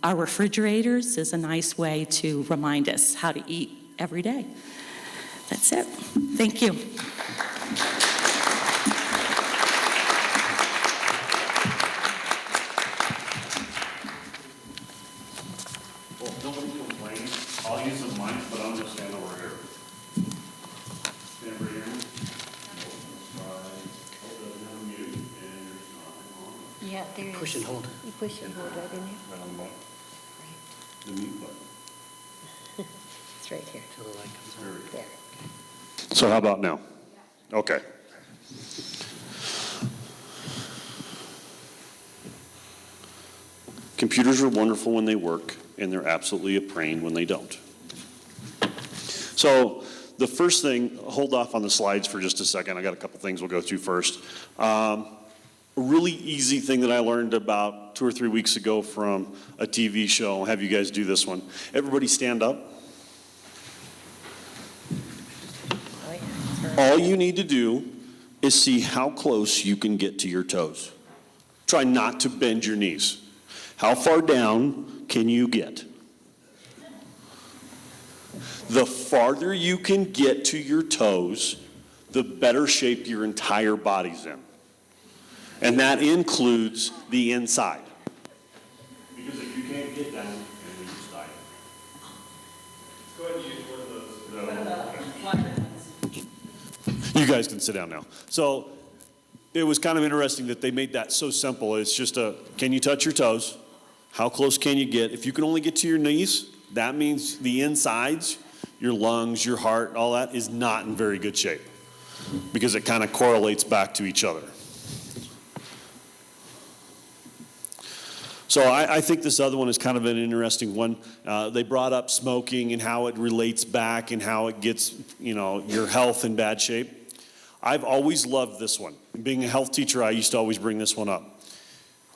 our refrigerators is a nice way to remind us how to eat every day. That's it. Thank you. Well, nobody complains. I'll use the mic, but I'm just stand over here. Stand over here. Yeah, there is. Push and hold. You push and hold right in here. Right on the button. The mute button. It's right here. Till the light comes on. There. So how about now? Okay. Computers are wonderful when they work, and they're absolutely a pain when they don't. So the first thing, hold off on the slides for just a second. I got a couple things we'll go through first. A really easy thing that I learned about 2 or 3 weeks ago from a TV show. I'll have you guys do this one. Everybody stand up. Oh, yeah. All you need to do is see how close you can get to your toes. Try not to bend your knees. How far down can you get? The farther you can get to your toes, the better shape your entire body's in. And that includes the inside. Because if you can't get down, you just die. Go ahead and use one of those. You guys can sit down now. So it was kind of interesting that they made that so simple. It's just can you touch your toes? How close can you get? If you can only get to your knees, that means the insides, your lungs, your heart, all that is not in very good shape because it kind of correlates back to each other. So I think this other one is kind of an interesting one. They brought up smoking and how it relates back and how it gets, your health in bad shape. I've always loved this one. Being a health teacher, I used to always bring this one up.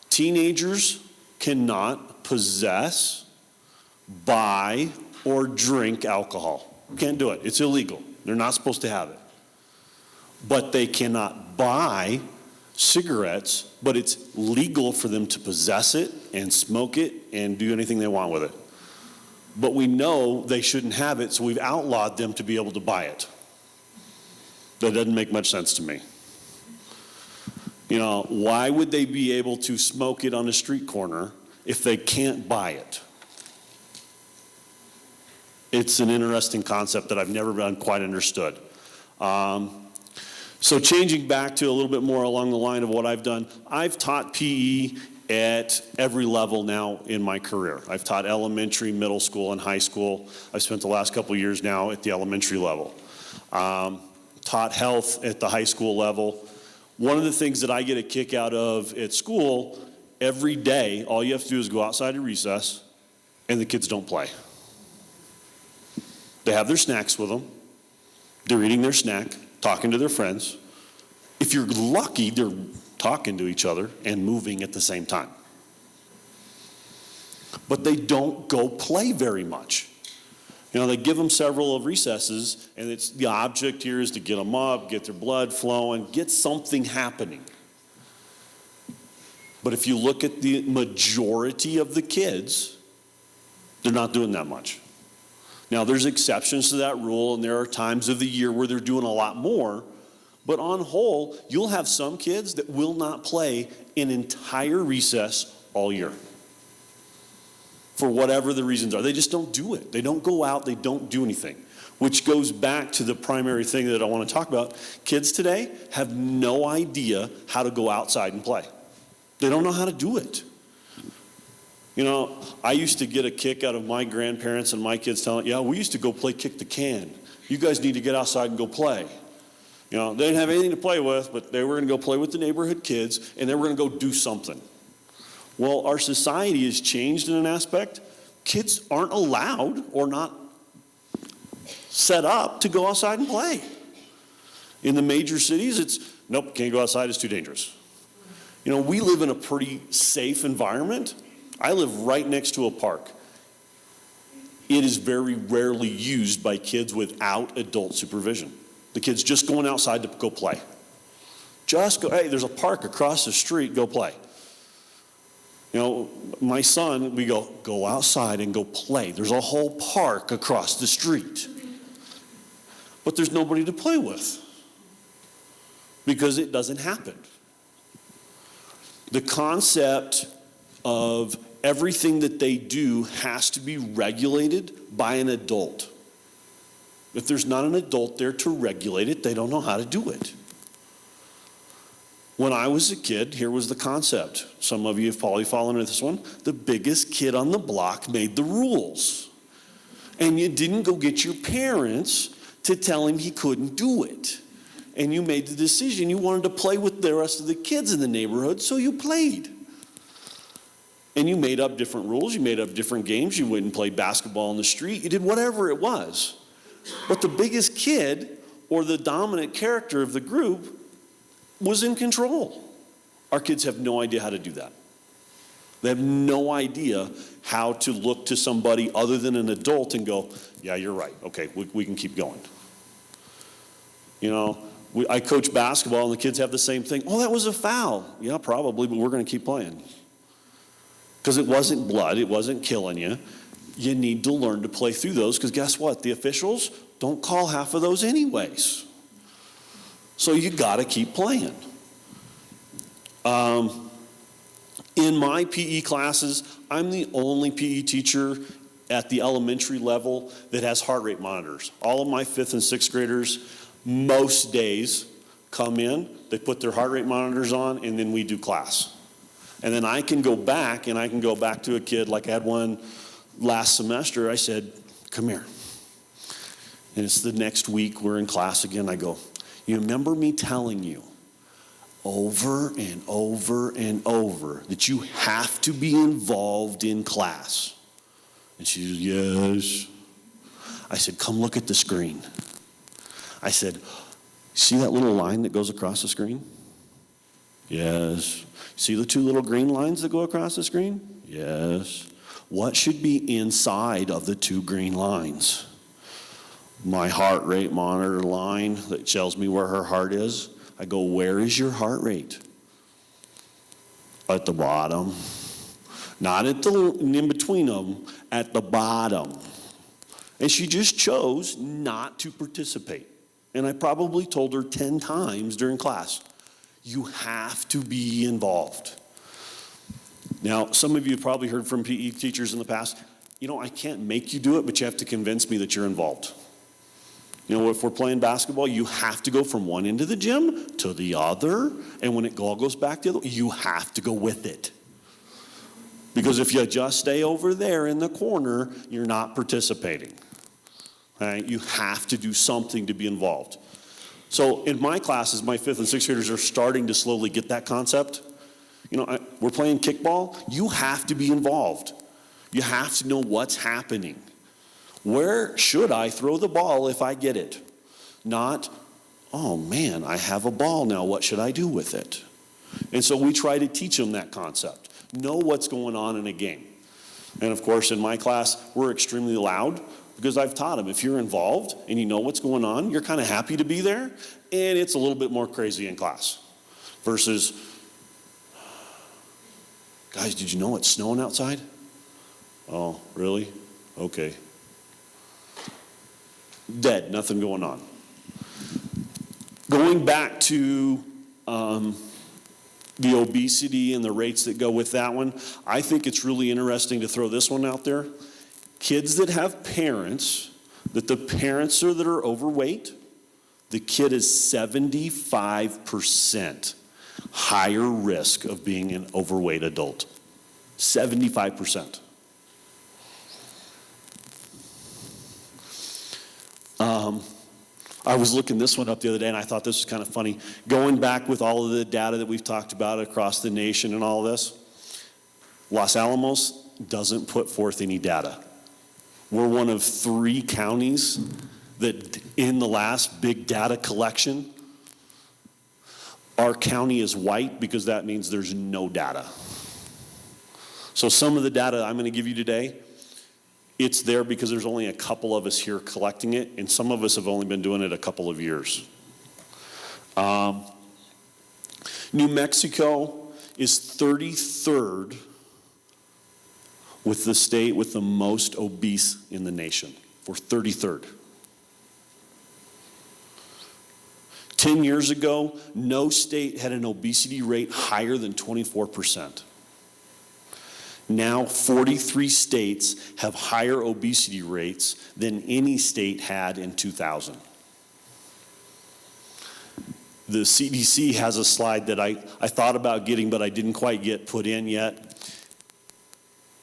Teenagers cannot possess, buy, or drink alcohol. Can't do it. It's illegal. They're not supposed to have it. But they cannot buy cigarettes, but it's legal for them to possess it and smoke it and do anything they want with it. But we know they shouldn't have it, so we've outlawed them to be able to buy it. That doesn't make much sense to me. Why would they be able to smoke it on a street corner if they can't buy it? It's an interesting concept that I've never been quite understood. So changing back to a little bit more along the line of what I've done, I've taught PE at every level now in my career. I've taught elementary, middle school, and high school. I've spent the last couple of years now at the elementary level. Taught health at the high school level. One of the things that I get a kick out of at school, every day, all you have to do is go outside at recess, and the kids don't play. They have their snacks with them. They're eating their snack, talking to their friends. If you're lucky, they're talking to each other and moving at the same time. But they don't go play very much. They give them several of recesses, and it's the object here is to get them up, get their blood flowing, get something happening. But if you look at the majority of the kids, they're not doing that much. Now, there's exceptions to that rule, and there are times of the year where they're doing a lot more. But on whole, you'll have some kids that will not play an entire recess all year. For whatever the reasons are. They just don't do it. They don't go out. They don't do anything. Which goes back to the primary thing that I want to talk about. Kids today have no idea how to go outside and play. They don't know how to do it. I used to get a kick out of my grandparents and my kids telling, we used to go play kick the can. You guys need to get outside and go play. They didn't have anything to play with, but they were going to go play with the neighborhood kids, and they were going to go do something. Well, our society has changed in an aspect. Kids aren't allowed or not set up to go outside and play. In the major cities, it's, nope, can't go outside, it's too dangerous. We live in a pretty safe environment. I live right next to a park. It is very rarely used by kids without adult supervision. The kids just going outside to go play. Just go, hey, there's a park across the street, go play. My son, we go outside and go play. There's a whole park across the street. But there's nobody to play with because it doesn't happen. The concept of everything that they do has to be regulated by an adult. If there's not an adult there to regulate it, they don't know how to do it. When I was a kid, here was the concept. Some of you have probably fallen into this one. The biggest kid on the block made the rules. And you didn't go get your parents to tell him he couldn't do it. And you made the decision. You wanted to play with the rest of the kids in the neighborhood, so you played. And you made up different rules. You made up different games. You went and played basketball in the street. You did whatever it was. But the biggest kid or the dominant character of the group was in control. Our kids have no idea how to do that. They have no idea how to look to somebody other than an adult and go, yeah, you're right. Okay, we can keep going. I coach basketball and the kids have the same thing. Oh, that was a foul. Yeah, probably, but we're going to keep playing. Because it wasn't blood. It wasn't killing you. You need to learn to play through those because guess what? The officials don't call half of those anyways. So you got to keep playing. In my PE classes, I'm the only PE teacher at the elementary level that has heart rate monitors. All of my 5th and 6th graders, most days come in, they put their heart rate monitors on, and then we do class. And then I can go back, and I can go back to a kid, like I had one last semester. I said, come here. And it's the next week, we're in class again. I go, you remember me telling you over and over and over that you have to be involved in class? And she said, yes. I said, come look at the screen. I said, see that little line that goes across the screen? Yes. See the two little green lines that go across the screen? Yes. What should be inside of the two green lines? My heart rate monitor line that tells me where her heart is. I go, where is your heart rate? At the bottom. Not at the in between them, at the bottom. And she just chose not to participate. And I probably told her 10 times during class, you have to be involved. Now, some of you have probably heard from PE teachers in the past, I can't make you do it, but you have to convince me that you're involved. If we're playing basketball, you have to go from one end of the gym to the other, and when it all goes back to the other, you have to go with it. Because if you just stay over there in the corner, you're not participating. Right? You have to do something to be involved. So in my classes, my 5th and 6th graders are starting to slowly get that concept. We're playing kickball. You have to be involved. You have to know what's happening. Where should I throw the ball if I get it? Not, oh man, I have a ball now. What should I do with it? And so we try to teach them that concept. Know what's going on in a game. And of course, in my class, we're extremely loud because I've taught them if you're involved and you know what's going on, you're kind of happy to be there, and it's a little bit more crazy in class. Versus, guys, did you know it's snowing outside? Oh, really? Okay. Dead, nothing going on. Going back to the obesity and the rates that go with that one, I think it's really interesting to throw this one out there. Kids that have parents, that the parents are that are overweight, the kid is 75% higher risk of being an overweight adult. 75%. I was looking this one up the other day, and I thought this was kind of funny. Going back with all of the data that we've talked about across the nation and all this, Los Alamos doesn't put forth any data. We're one of 3 counties that in the last big data collection, our county is white because that means there's no data. So some of the data I'm going to give you today, it's there because there's only a couple of us here collecting it, and some of us have only been doing it a couple of years. New Mexico is 33rd with the state with the most obese in the nation. We're 33rd. 10 years ago, no state had an obesity rate higher than 24%. Now, 43 states have higher obesity rates than any state had in 2000. The CDC has a slide that I thought about getting, but I didn't quite get put in yet.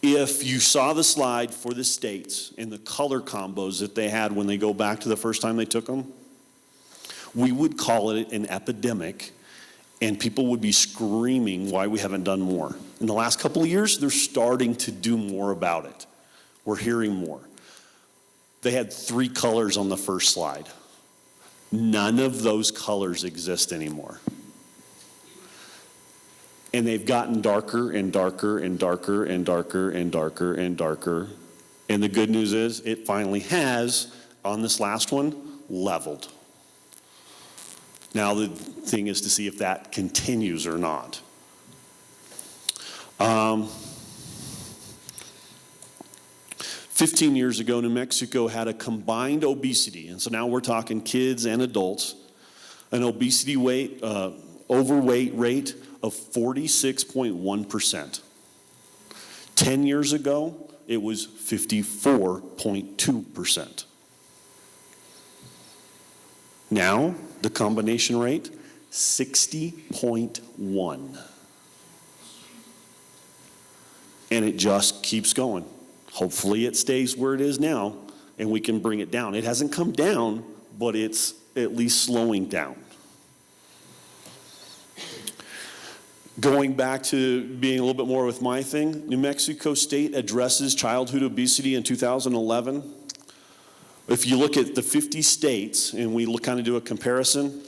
If you saw the slide for the states and the color combos that they had when they go back to the first time they took them, we would call it an epidemic, and people would be screaming why we haven't done more. In the last couple of years, they're starting to do more about it. We're hearing more. They had 3 colors on the first slide. None of those colors exist anymore. And they've gotten darker and darker and darker and darker and darker and darker. And the good news is it finally has, on this last one, leveled. Now the thing is to see if that continues or not. 15 years ago, New Mexico had a combined obesity, and so now we're talking kids and adults, an obesity overweight rate of 46.1%. 10 years ago, it was 54.2%. Now, the combination rate, 60.1. And it just keeps going. Hopefully it stays where it is now and we can bring it down. It hasn't come down, but it's at least slowing down. Going back to being a little bit more with my thing, New Mexico State addresses childhood obesity in 2011. If you look at the 50 states, and we kind of do a comparison,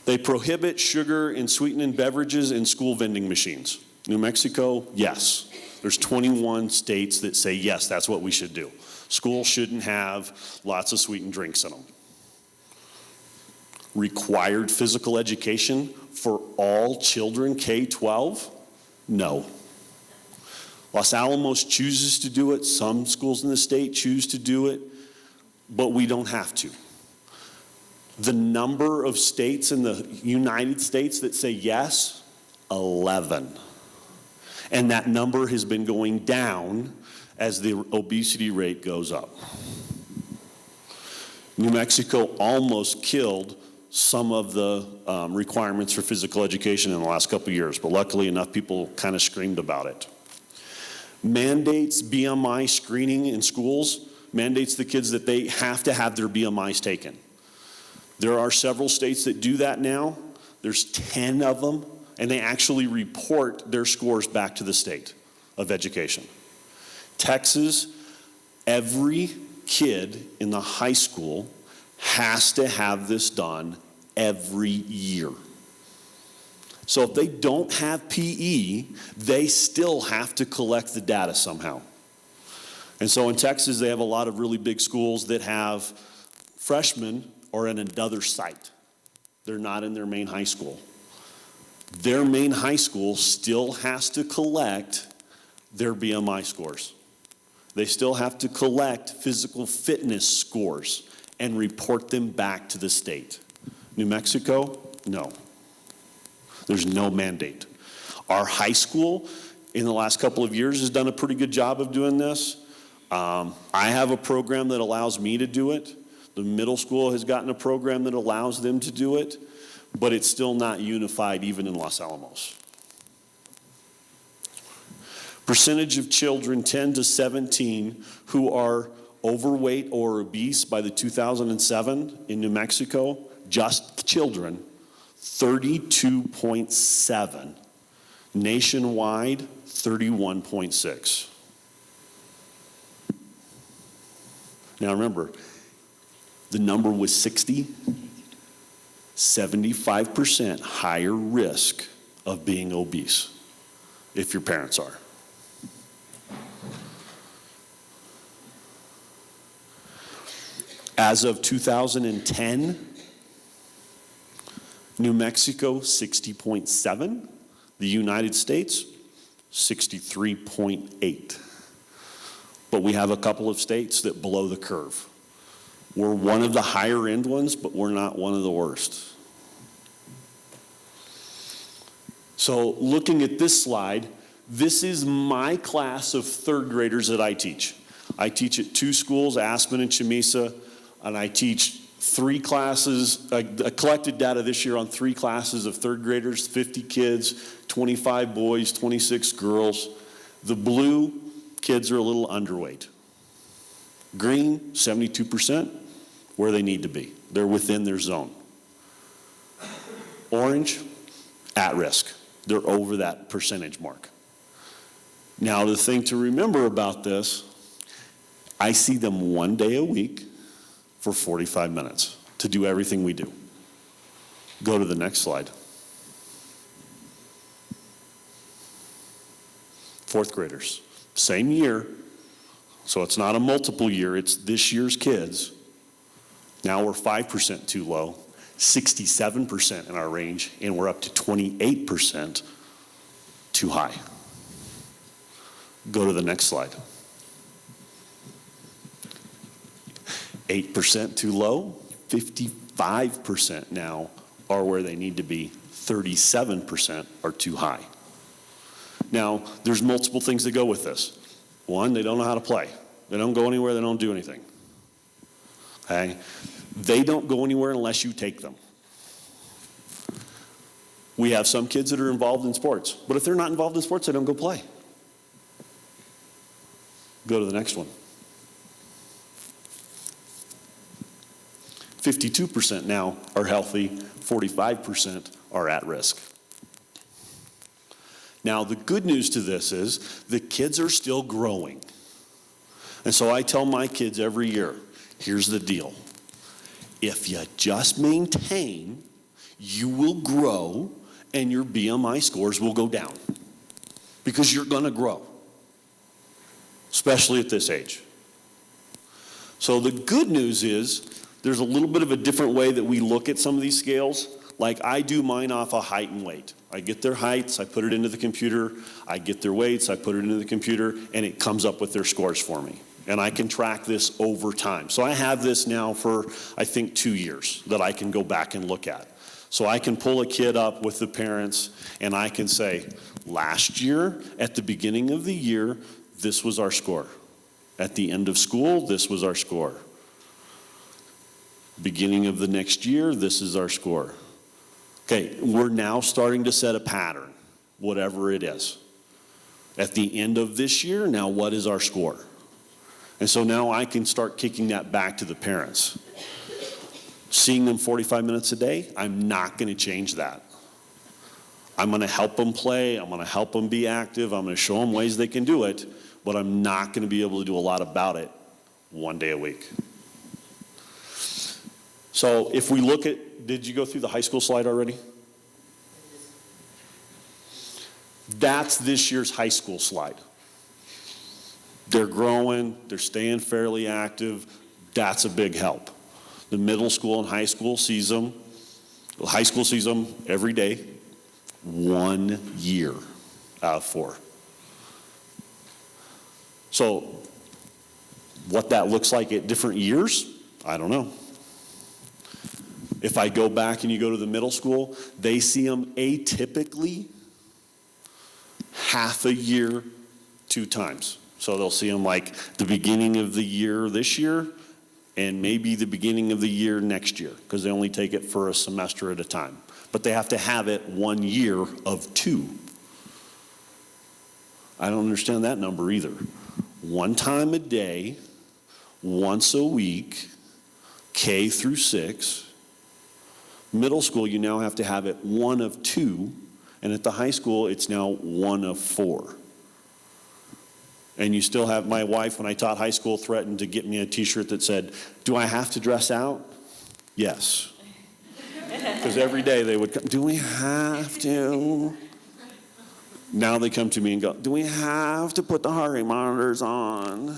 they prohibit sugar and sweetened beverages in school vending machines. New Mexico, yes. There's 21 states that say, yes, that's what we should do. Schools shouldn't have lots of sweetened drinks in them. Required physical education for all children K-12? No. Los Alamos chooses to do it. Some schools in the state choose to do it, but we don't have to. The number of states in the United States that say yes, 11. And that number has been going down as the obesity rate goes up. New Mexico almost killed some of the requirements for physical education in the last couple of years, but luckily enough people kind of screamed about it. Mandates BMI screening in schools, mandates the kids that they have to have their BMIs taken. There are several states that do that now. There's 10 of them, and they actually report their scores back to the state of education. Texas, every kid in the high school has to have this done every year. So if they don't have PE, they still have to collect the data somehow. And so in Texas, they have a lot of really big schools that have freshmen or in another site. They're not in their main high school. Their main high school still has to collect their BMI scores. They still have to collect physical fitness scores and report them back to the state. New Mexico, no. There's no mandate. Our high school in the last couple of years has done a pretty good job of doing this. I have a program that allows me to do it. The middle school has gotten a program that allows them to do it, but it's still not unified even in Los Alamos. Percentage of children 10 to 17 who are overweight or obese by the 2007 in New Mexico, just children, 32.7. Nationwide, 31.6. Now remember, the number was 60, 75% higher risk of being obese if your parents are. As of 2010, New Mexico, 60.7. The United States, 63.8. But we have a couple of states that blow the curve. We're one of the higher end ones, but we're not one of the worst. So looking at this slide, this is my class of third graders that I teach. I teach at two schools, Aspen and Chamisa, and I teach 3 classes, I collected data this year on 3 classes of third graders, 50 kids, 25 boys, 26 girls. The blue kids are a little underweight. Green, 72%, where they need to be. They're within their zone. Orange, at risk. They're over that percentage mark. Now, the thing to remember about this, I see them 1 day a week for 45 minutes to do everything we do. Go to the next slide. 4th graders, same year, so it's not a multiple year, it's this year's kids. Now we're 5% too low, 67% in our range, and we're up to 28% too high. Go to the next slide. 8% too low, 55% now are where they need to be, 37% are too high. Now, there's multiple things that go with this. One, they don't know how to play. They don't go anywhere, they don't do anything. Okay? They don't go anywhere unless you take them. We have some kids that are involved in sports, but if they're not involved in sports, they don't go play. Go to the next one. 52% now are healthy, 45% are at risk. Now, the good news to this is the kids are still growing. And so I tell my kids every year, here's the deal. If you just maintain, you will grow and your BMI scores will go down because you're going to grow, especially at this age. So the good news is there's a little bit of a different way that we look at some of these scales. Like I do mine off of height and weight. I get their heights, I put it into the computer, I get their weights, I put it into the computer, and it comes up with their scores for me. And I can track this over time. So I have this now for, I think, 2 years that I can go back and look at. So I can pull a kid up with the parents, and I can say, last year, at the beginning of the year, this was our score. At the end of school, this was our score. Beginning of the next year, this is our score. Okay, we're now starting to set a pattern, whatever it is. At the end of this year, now what is our score? And so now I can start kicking that back to the parents. Seeing them 45 minutes a day, I'm not going to change that. I'm going to help them play, I'm going to help them be active, I'm going to show them ways they can do it, but I'm not going to be able to do a lot about it 1 day a week. So if we look at, did you go through the high school slide already? That's this year's high school slide. They're growing, they're staying fairly active. That's a big help. The middle school and high school sees them. High school sees them every day, 1 year out of 4. So what that looks like at different years, I don't know. If I go back and you go to the middle school, they see them atypically half a year, 2 times. So they'll see them like the beginning of the year this year and maybe the beginning of the year next year because they only take it for a semester at a time. But they have to have it 1 year of 2. I don't understand that number either. 1 time a day, once a week, K through 6. Middle school, you now have to have it 1 of 2, and at the high school, it's now 1 of 4. And you still have, my wife, when I taught high school, threatened to get me a t-shirt that said, do I have to dress out? Yes. Because every day they would come, do we have to? Now they come to me and go, do we have to put the heart rate monitors on?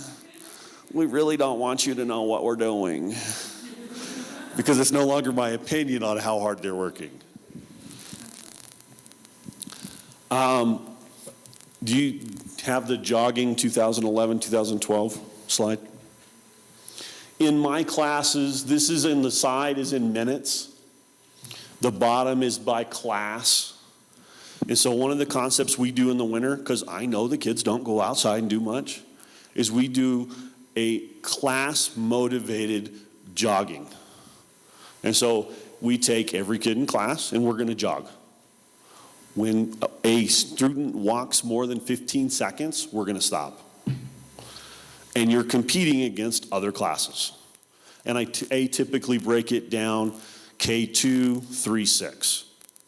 We really don't want you to know what we're doing. Because it's no longer my opinion on how hard they're working. Do you have the jogging 2011, 2012 slide? In my classes, this is in the side is in minutes. The bottom is by class. And so one of the concepts we do in the winter, because I know the kids don't go outside and do much, is we do a class-motivated jogging. And so we take every kid in class and we're going to jog. When a student walks more than 15 seconds, we're going to stop. And you're competing against other classes. And I typically break it down K2, 3, 6.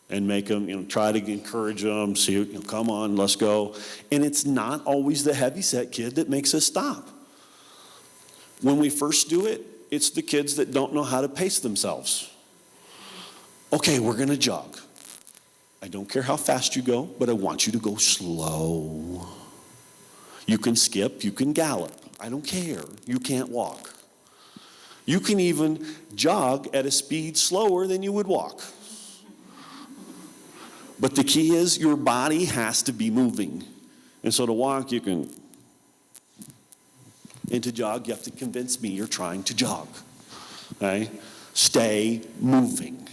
And make them, try to encourage them, see, come on, let's go. And it's not always the heavyset kid that makes us stop. When we first do it, it's the kids that don't know how to pace themselves. Okay, we're going to jog. I don't care how fast you go, but I want you to go slow. You can skip, you can gallop. I don't care. You can't walk. You can even jog at a speed slower than you would walk. But the key is your body has to be moving. And so to walk, you can. And to jog, you have to convince me you're trying to jog. Okay? Stay moving.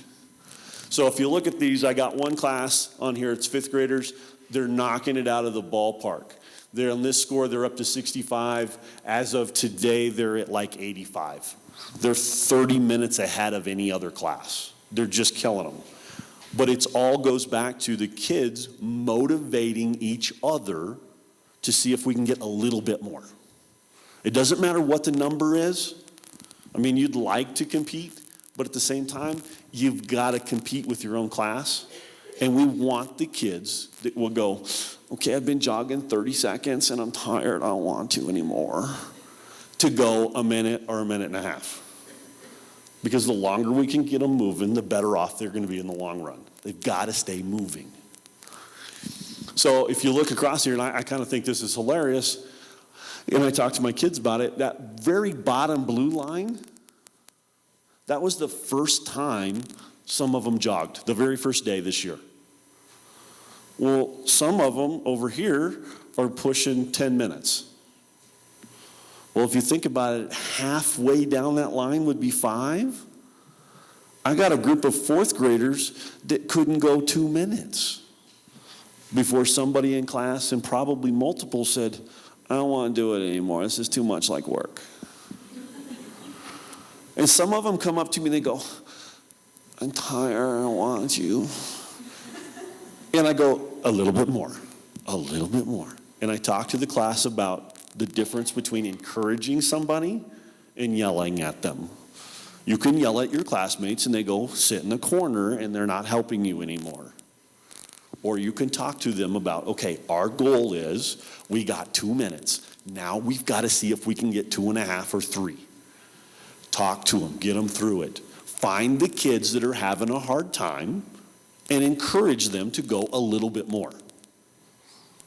So if you look at these, I got one class on here, it's 5th graders. They're knocking it out of the ballpark. They're on this score, they're up to 65. As of today, they're at like 85. They're 30 minutes ahead of any other class. They're just killing them. But it all goes back to the kids motivating each other to see if we can get a little bit more. It doesn't matter what the number is. I mean, you'd like to compete, but at the same time, you've got to compete with your own class. And we want the kids that will go, okay, I've been jogging 30 seconds and I'm tired, I don't want to anymore, to go a minute or a minute and a half. Because the longer we can get them moving, the better off they're going to be in the long run. They've got to stay moving. So if you look across here, and I kind of think this is hilarious, and I talk to my kids about it, that very bottom blue line, that was the first time some of them jogged, the very first day this year. Well, some of them over here are pushing 10 minutes. Well, if you think about it, halfway down that line would be 5. I got a group of 4th graders that couldn't go 2 minutes before somebody in class, and probably multiple, said, I don't want to do it anymore. This is too much like work. And some of them come up to me and they go, I'm tired, I don't want to. And I go, a little bit more, a little bit more. And I talk to the class about the difference between encouraging somebody and yelling at them. You can yell at your classmates and they go sit in a corner and they're not helping you anymore. Or you can talk to them about, okay, our goal is we got 2 minutes. Now we've got to see if we can get 2.5 or 3. Talk to them, get them through it. Find the kids that are having a hard time and encourage them to go a little bit more.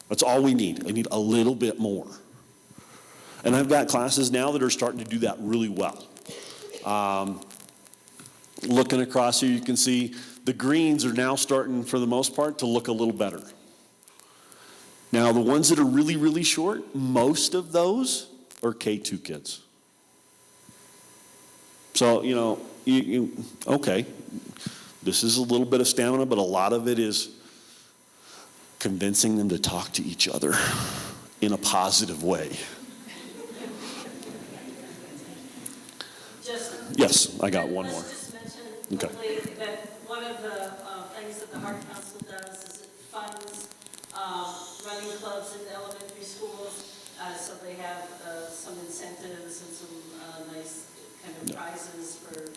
That's all we need. I need a little bit more. And I've got classes now that are starting to do that really well. Looking across here, you can see the greens are now starting, for the most part, to look a little better. Now, the ones that are really, really short, most of those are K2 kids. So, okay, this is a little bit of stamina, but a lot of it is convincing them to talk to each other in a positive way. Yes, I got one more. Let's just mention Okay. quickly that one of the things that the Heart Council does is it funds running clubs in elementary schools, so they have some incentives and some nice kind of prizes for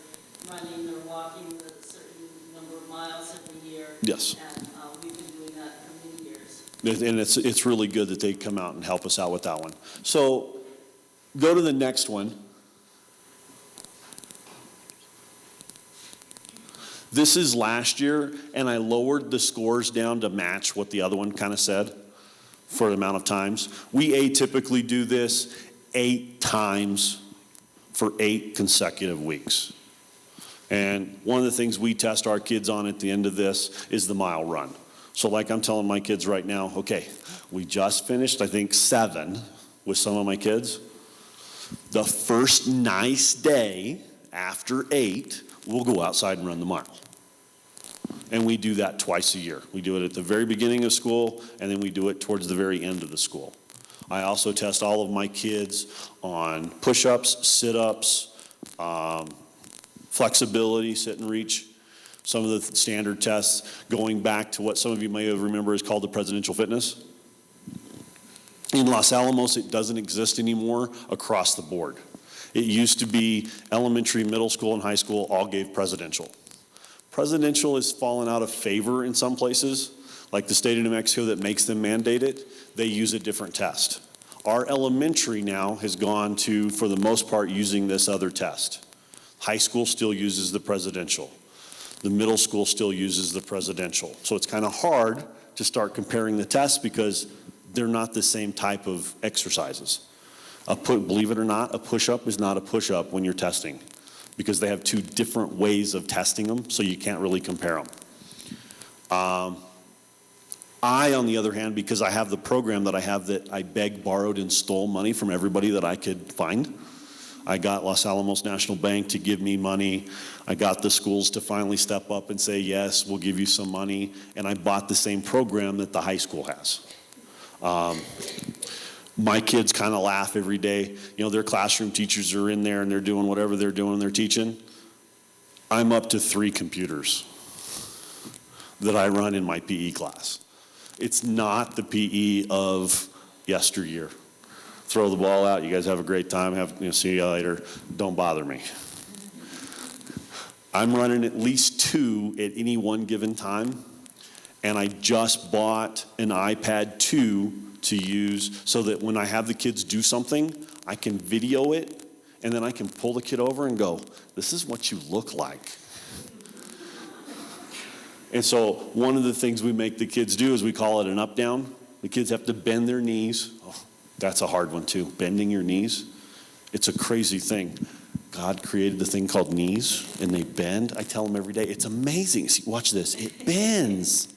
running or walking a certain number of miles every year. Yes. And we've been doing that for many years. And it's really good that they come out and help us out with that one. So go to the next one. This is last year, and I lowered the scores down to match what the other one kind of said for the amount of times. We atypically do this 8 times for 8 consecutive weeks. And one of the things we test our kids on at the end of this is the mile run. So like I'm telling my kids right now, okay, we just finished, I think, 7 with some of my kids. The first nice day after 8, we'll go outside and run the mile. And we do that twice a year. We do it at the very beginning of school, and then we do it towards the very end of the school. I also test all of my kids on push-ups, sit-ups, flexibility, sit and reach, some of the standard tests, going back to what some of you may remember is called the presidential fitness. In Los Alamos, it doesn't exist anymore across the board. It used to be elementary, middle school, and high school all gave presidential. Presidential has fallen out of favor in some places, like the state of New Mexico that makes them mandate it. They use a different test. Our elementary now has gone to, for the most part, using this other test. High school still uses the presidential. The middle school still uses the presidential. So it's kind of hard to start comparing the tests because they're not the same type of exercises. Believe it or not, a push-up is not a push-up when you're testing because they have 2 different ways of testing them, so you can't really compare them. I, on the other hand, because I have the program that I have that I begged, borrowed, and stole money from everybody that I could find. I got Los Alamos National Bank to give me money. I got the schools to finally step up and say, yes, we'll give you some money. And I bought the same program that the high school has. my kids kind of laugh every day. You know, their classroom teachers are in there and they're doing whatever they're doing, they're teaching. I'm up to 3 computers that I run in my PE class. It's not the PE of yesteryear. Throw the ball out, you guys have a great time, see you later, don't bother me. I'm running at least 2 at any one given time, and I just bought an iPad 2 to use so that when I have the kids do something, I can video it, and then I can pull the kid over and go, this is what you look like. And so one of the things we make the kids do is we call it an up-down. The kids have to bend their knees. Oh, that's a hard one too, bending your knees. It's a crazy thing. God created the thing called knees, and they bend. I tell them every day, it's amazing. See, watch this, it bends.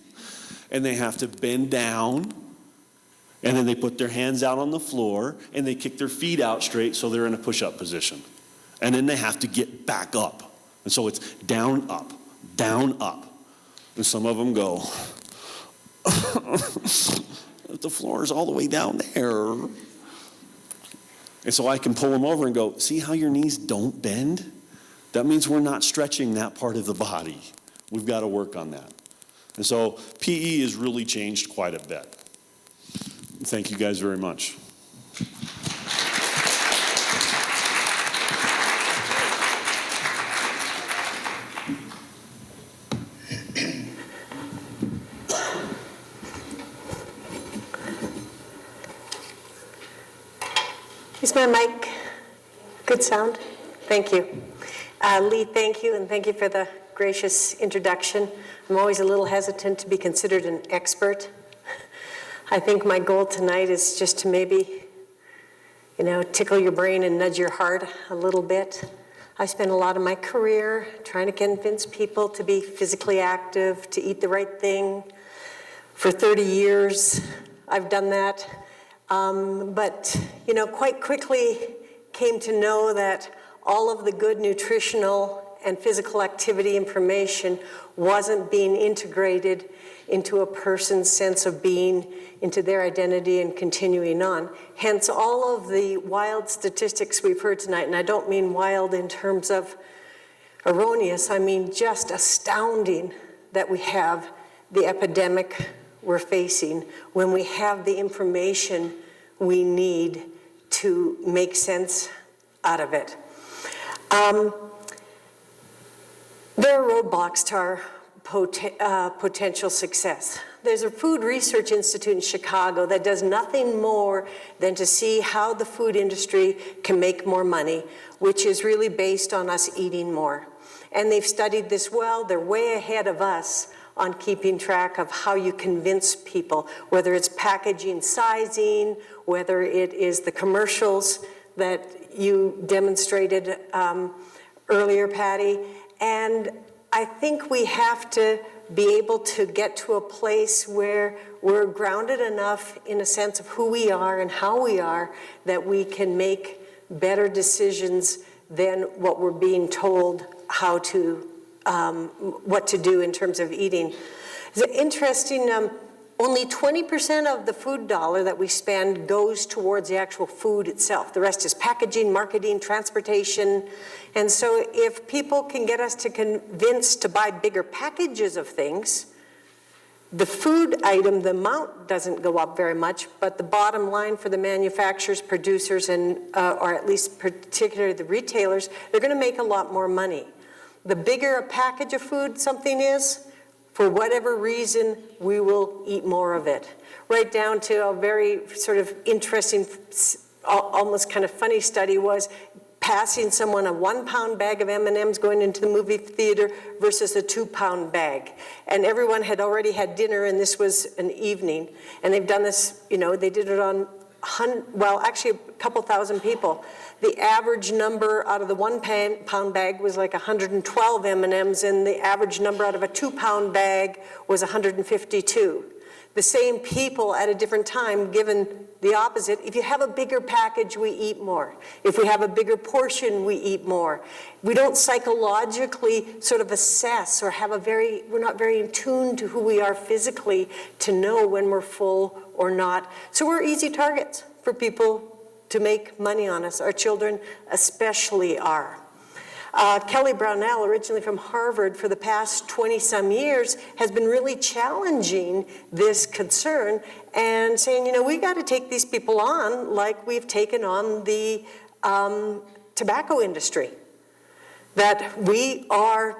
And they have to bend down, and then they put their hands out on the floor, and they kick their feet out straight so they're in a push-up position. And then they have to get back up. And so it's down, up, down, up. And some of them go, the floor is all the way down there. And so I can pull them over and go, see how your knees don't bend? That means we're not stretching that part of the body. We've got to work on that. And so PE has really changed quite a bit. Thank you guys very much. Is my mic good sound? Thank you. Lee, thank you, and thank you for the gracious introduction. I'm always a little hesitant to be considered an expert. I think my goal tonight is just to maybe, tickle your brain and nudge your heart a little bit. I spent a lot of my career trying to convince people to be physically active, to eat the right thing. For 30 years, I've done that. But quite quickly came to know that all of the good nutritional and physical activity information wasn't being integrated into a person's sense of being, into their identity and continuing on. Hence all of the wild statistics we've heard tonight, and I don't mean wild in terms of erroneous, I mean just astounding that we have the epidemic we're facing when we have the information we need to make sense out of it. There are roadblocks to our potential success. There's a food research institute in Chicago that does nothing more than to see how the food industry can make more money, which is really based on us eating more. And they've studied this well. They're way ahead of us on keeping track of how you convince people, whether it's packaging, sizing, whether it is the commercials that you demonstrated earlier, Patty. And I think we have to be able to get to a place where we're grounded enough in a sense of who we are and how we are that we can make better decisions than what we're being told how to what to do in terms of eating. It's interesting, only 20% of the food dollar that we spend goes towards the actual food itself. The rest is packaging, marketing, transportation. And so if people can get us to convince to buy bigger packages of things, the food item, the amount doesn't go up very much, but the bottom line for the manufacturers, producers, and or at least particularly the retailers, they're going to make a lot more money. The bigger a package of food something is, for whatever reason, we will eat more of it. Right down to a very sort of interesting, almost kind of funny study was passing someone a 1-pound bag of M&Ms going into the movie theater versus a 2-pound bag. And everyone had already had dinner, and this was an evening. And they've done this, they did it on, actually a couple thousand people. The average number out of the 1-pound bag was like 112 M&Ms, and the average number out of a 2-pound bag was 152. The same people at a different time given the opposite. If you have a bigger package, we eat more. If we have a bigger portion, we eat more. We don't psychologically sort of assess or we're not very in tune to who we are physically to know when we're full or not. So we're easy targets for people to make money on us. Our children especially are. Kelly Brownell, originally from Harvard, for the past 20-some years, has been really challenging this concern and saying, we got to take these people on like we've taken on the tobacco industry. That we are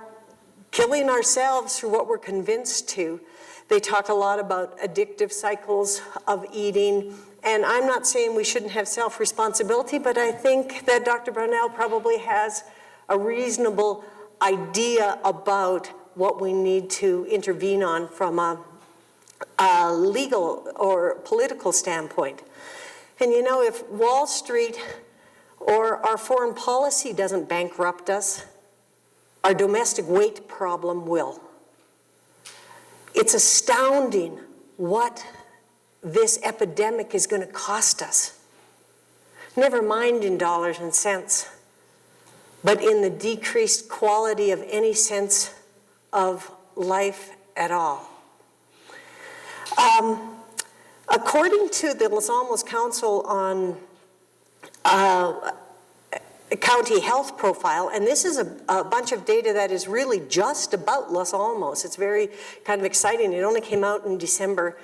killing ourselves through what we're convinced to. They talk a lot about addictive cycles of eating, and I'm not saying we shouldn't have self-responsibility, but I think that Dr. Brownell probably has a reasonable idea about what we need to intervene on from a legal or political standpoint. And if Wall Street or our foreign policy doesn't bankrupt us, our domestic weight problem will. It's astounding what this epidemic is going to cost us. Never mind in dollars and cents, but in the decreased quality of any sense of life at all. According to the Los Alamos Council on County Health Profile, and this is a bunch of data that is really just about Los Alamos. It's very kind of exciting. It only came out in December,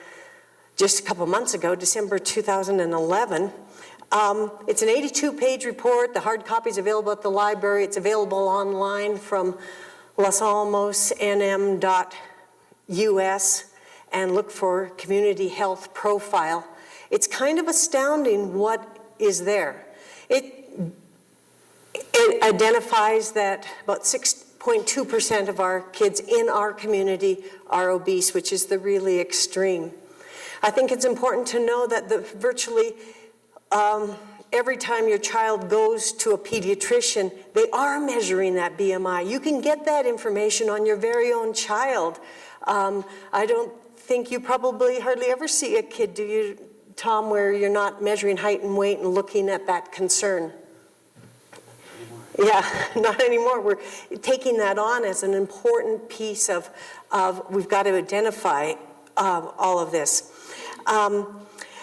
just a couple months ago, December 2011. It's an 82-page report. The hard copy is available at the library. It's available online from losalmosnm.us, and look for Community Health Profile. It's kind of astounding what is there. It identifies that about 6.2% of our kids in our community are obese, which is the really extreme. I think it's important to know that virtually every time your child goes to a pediatrician, they are measuring that BMI. You can get that information on your very own child. I don't think you probably hardly ever see a kid, do you, Tom, where you're not measuring height and weight and looking at that concern? Yeah, not anymore. We're taking that on as an important piece of we've got to identify all of this.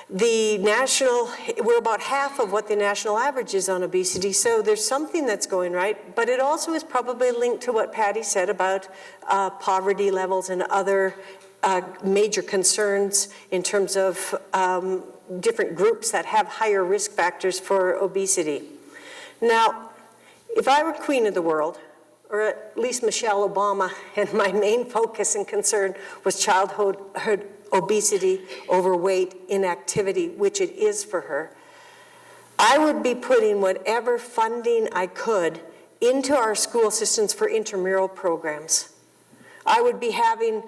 We're about half of what the national average is on obesity, so there's something that's going right, but it also is probably linked to what Patty said about poverty levels and other major concerns in terms of different groups that have higher risk factors for obesity. Now, if I were queen of the world, or at least Michelle Obama, and my main focus and concern was childhood obesity, overweight, inactivity, which it is for her, I would be putting whatever funding I could into our school systems for intramural programs. I would be having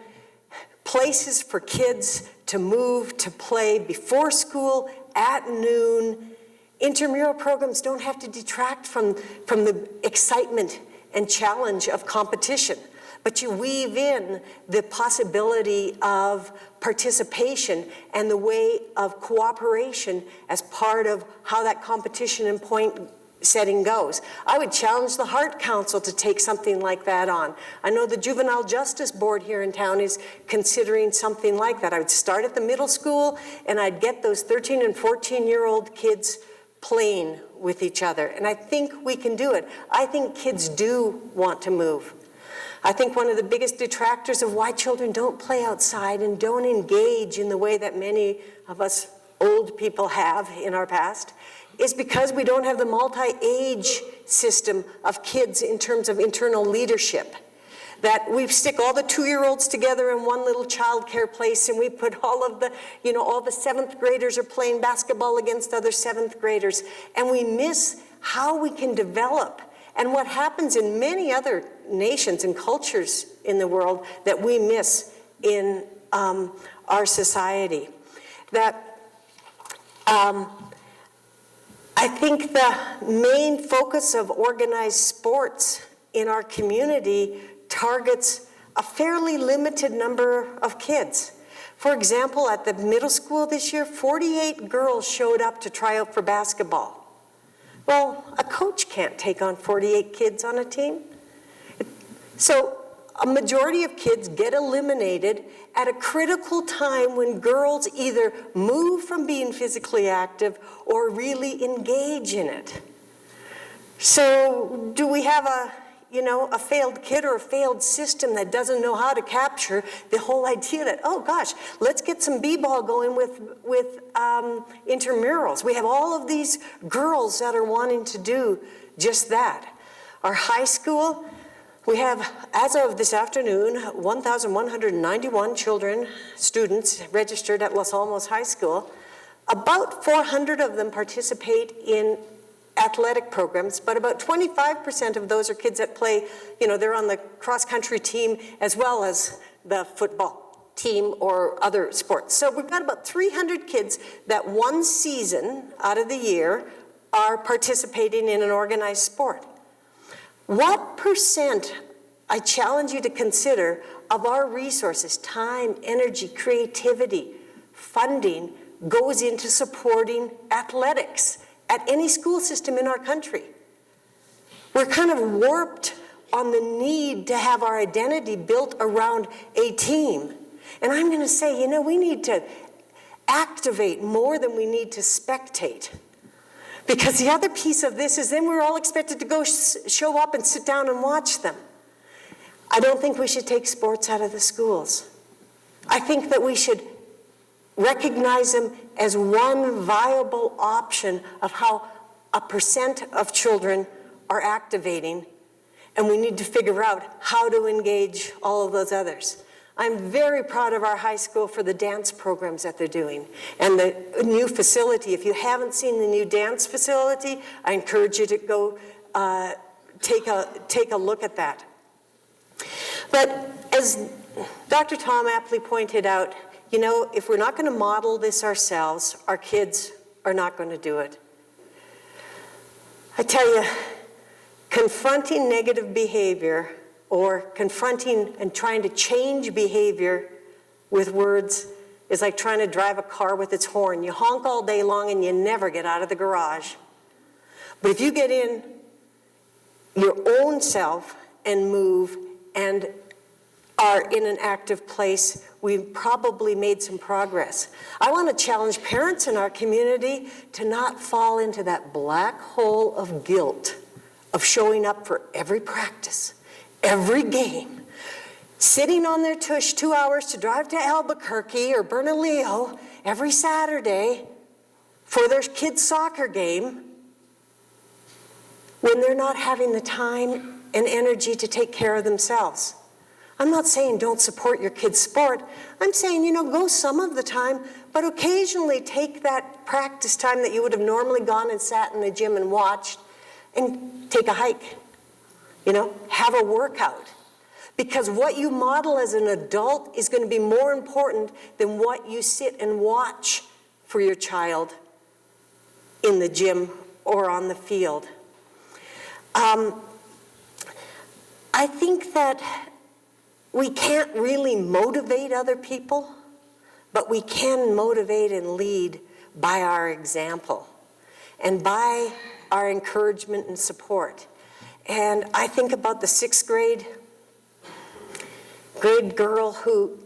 places for kids to move, to play before school, at noon. Intramural programs don't have to detract from the excitement and challenge of competition, but you weave in the possibility of participation and the way of cooperation as part of how that competition and point setting goes. I would challenge the Heart Council to take something like that on. I know the Juvenile Justice Board here in town is considering something like that. I would start at the middle school and I'd get those 13 and 14-year-old kids playing with each other. And I think we can do it. I think kids do want to move. I think one of the biggest detractors of why children don't play outside and don't engage in the way that many of us old people have in our past is because we don't have the multi-age system of kids in terms of internal leadership. That we stick all the 2-year-olds together in one little child care place and we put all of the, all the 7th graders are playing basketball against other 7th graders. And we miss how we can develop and what happens in many other nations and cultures in the world that we miss in our society. That I think the main focus of organized sports in our community targets a fairly limited number of kids. For example, at the middle school this year, 48 girls showed up to try out for basketball. Well, a coach can't take on 48 kids on a team. So a majority of kids get eliminated at a critical time when girls either move from being physically active or really engage in it. So do we have a failed kid or a failed system that doesn't know how to capture the whole idea that, oh gosh, let's get some b-ball going with intramurals. We have all of these girls that are wanting to do just that. Our high school, we have, as of this afternoon, 1,191 students registered at Los Alamos High School. About 400 of them participate in athletic programs, but about 25% of those are kids that play, they're on the cross-country team as well as the football team or other sports. So we've got about 300 kids that one season out of the year are participating in an organized sport. What percent, I challenge you to consider, of our resources, time, energy, creativity, funding, goes into supporting athletics at any school system in our country? We're kind of warped on the need to have our identity built around a team. And I'm going to say, we need to activate more than we need to spectate. Because the other piece of this is then we're all expected to go show up and sit down and watch them. I don't think we should take sports out of the schools. I think that we should recognize them as one viable option of how a percent of children are activating, and we need to figure out how to engage all of those others. I'm very proud of our high school for the dance programs that they're doing and the new facility. If you haven't seen the new dance facility, I encourage you to go take a look at that. But as Dr. Tom aptly pointed out, if we're not going to model this ourselves, our kids are not going to do it. I tell you, confronting negative behavior or confronting and trying to change behavior with words is like trying to drive a car with its horn. You honk all day long and you never get out of the garage. But if you get in your own self and move and are in an active place, we've probably made some progress. I want to challenge parents in our community to not fall into that black hole of guilt of showing up for every practice, every game, sitting on their tush 2 hours to drive to Albuquerque or Bernalillo every Saturday for their kids' soccer game when they're not having the time and energy to take care of themselves. I'm not saying don't support your kids' sport. I'm saying, go some of the time, but occasionally take that practice time that you would have normally gone and sat in the gym and watched and take a hike. Have a workout. Because what you model as an adult is going to be more important than what you sit and watch for your child in the gym or on the field. I think that we can't really motivate other people, but we can motivate and lead by our example and by our encouragement and support. And I think about the 6th grade girl who,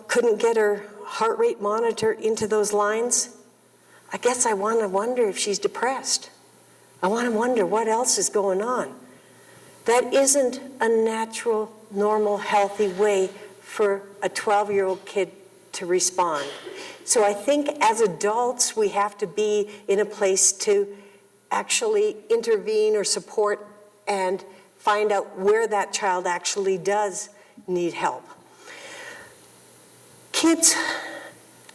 couldn't get her heart rate monitor into those lines. I guess I want to wonder if she's depressed. I want to wonder what else is going on. That isn't a natural, normal, healthy way for a 12-year-old kid to respond. So I think as adults, we have to be in a place to actually intervene or support and find out where that child actually does need help. Kids,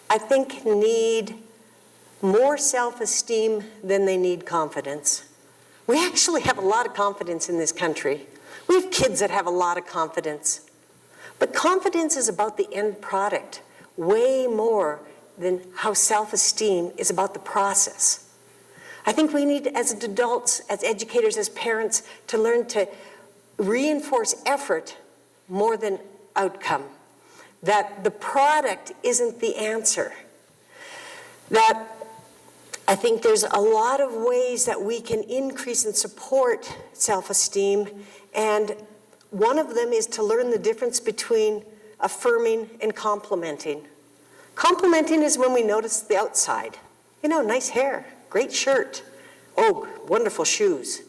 I think, need more self-esteem than they need confidence. We actually have a lot of confidence in this country. We have kids that have a lot of confidence. But confidence is about the end product, way more than how self-esteem is about the process. I think we need, as adults, as educators, as parents, to learn to reinforce effort more than outcome. That the product isn't the answer. That I think there's a lot of ways that we can increase and support self-esteem, and One of them is to learn the difference between affirming and complimenting. Complimenting is when we notice the outside. You know, nice hair, great shirt, oh, wonderful shoes.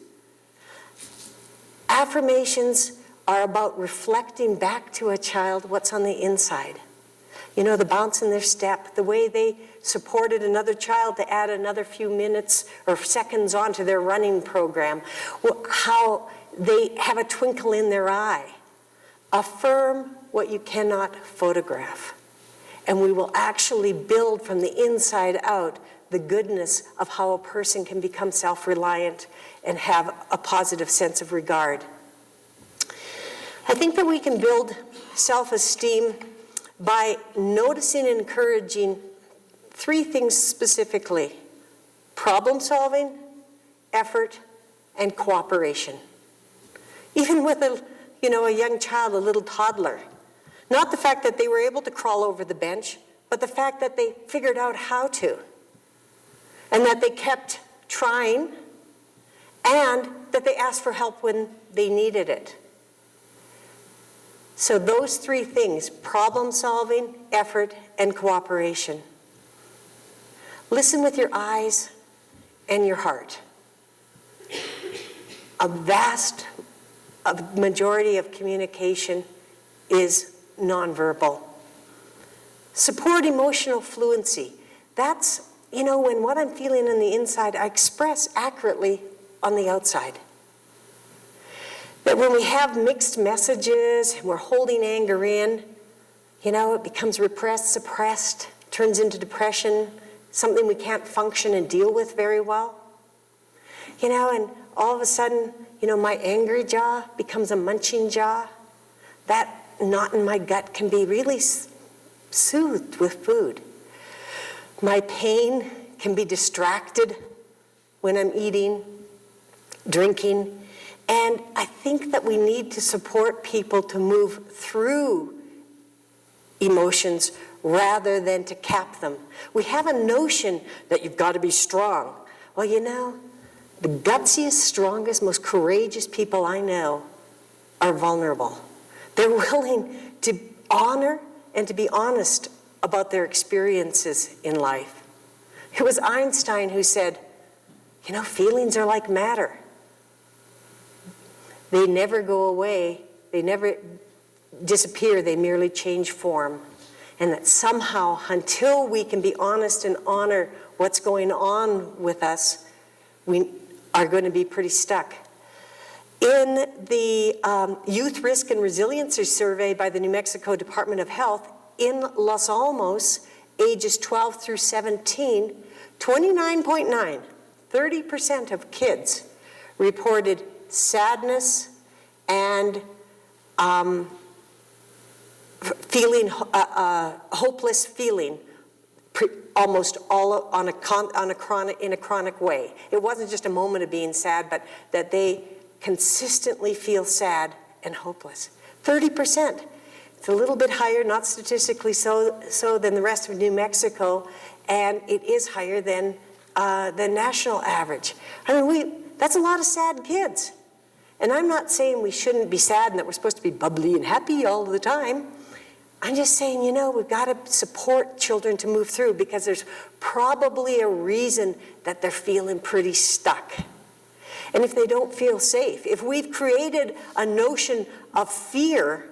Affirmations are about reflecting back to a child what's on the inside. You know, the bounce in their step, the way they supported another child to add another few minutes or seconds onto their running program, how they have a twinkle in their eye. Affirm what you cannot photograph. And we will actually build from the inside out the goodness of how a person can become self-reliant and have a positive sense of regard. I think that we can build self-esteem by noticing and encouraging three things specifically: problem solving, effort, and cooperation. Even with a young child, a little toddler. Not the fact that they were able to crawl over the bench, but the fact that they figured out how to. And that they kept trying, and that they asked for help when they needed it. So those three things: problem solving, effort, and cooperation. Listen with your eyes and your heart. A majority of communication is nonverbal. Support emotional fluency. That's, when what I'm feeling on the inside, I express accurately on the outside. That when we have mixed messages and we're holding anger in, it becomes repressed, suppressed, turns into depression, something we can't function and deal with very well. And all of a sudden, my angry jaw becomes a munching jaw. That knot in my gut can be really soothed with food. My pain can be distracted when I'm eating, drinking. And I think that we need to support people to move through emotions rather than to cap them. We have a notion that you've got to be strong. Well, the gutsiest, strongest, most courageous people I know are vulnerable. They're willing to honor and to be honest about their experiences in life. It was Einstein who said, feelings are like matter. They never go away. They never disappear. They merely change form. And that somehow, until we can be honest and honor what's going on with us, we are going to be pretty stuck. In the Youth Risk and Resiliency Survey by the New Mexico Department of Health, in Los Alamos, ages 12 through 17, 29.9, 30% of kids reported sadness and hopeless feeling, almost all in a chronic way. It wasn't just a moment of being sad, but that they consistently feel sad and hopeless. 30%. It's a little bit higher, not statistically so than the rest of New Mexico, and it is higher than the national average. That's a lot of sad kids. And I'm not saying we shouldn't be sad and that we're supposed to be bubbly and happy all the time. I'm just saying, we've got to support children to move through, because there's probably a reason that they're feeling pretty stuck. And if they don't feel safe, if we've created a notion of fear,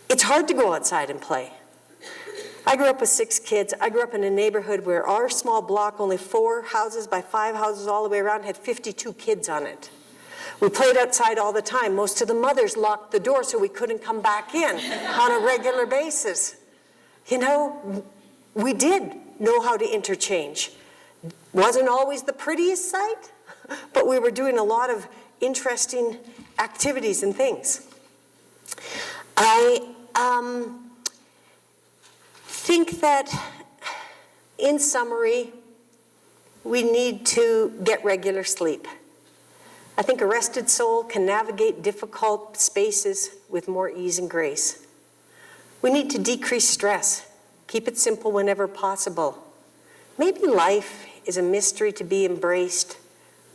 it's hard to go outside and play. I grew up with 6 kids. I grew up in a neighborhood where our small block, only 4 houses by 5 houses all the way around, had 52 kids on it. We played outside all the time. Most of the mothers locked the door so we couldn't come back in on a regular basis. We did know how to interchange. Wasn't always the prettiest sight, but we were doing a lot of interesting activities and things. I think that, in summary, we need to get regular sleep. I think a rested soul can navigate difficult spaces with more ease and grace. We need to decrease stress, keep it simple whenever possible. Maybe life is a mystery to be embraced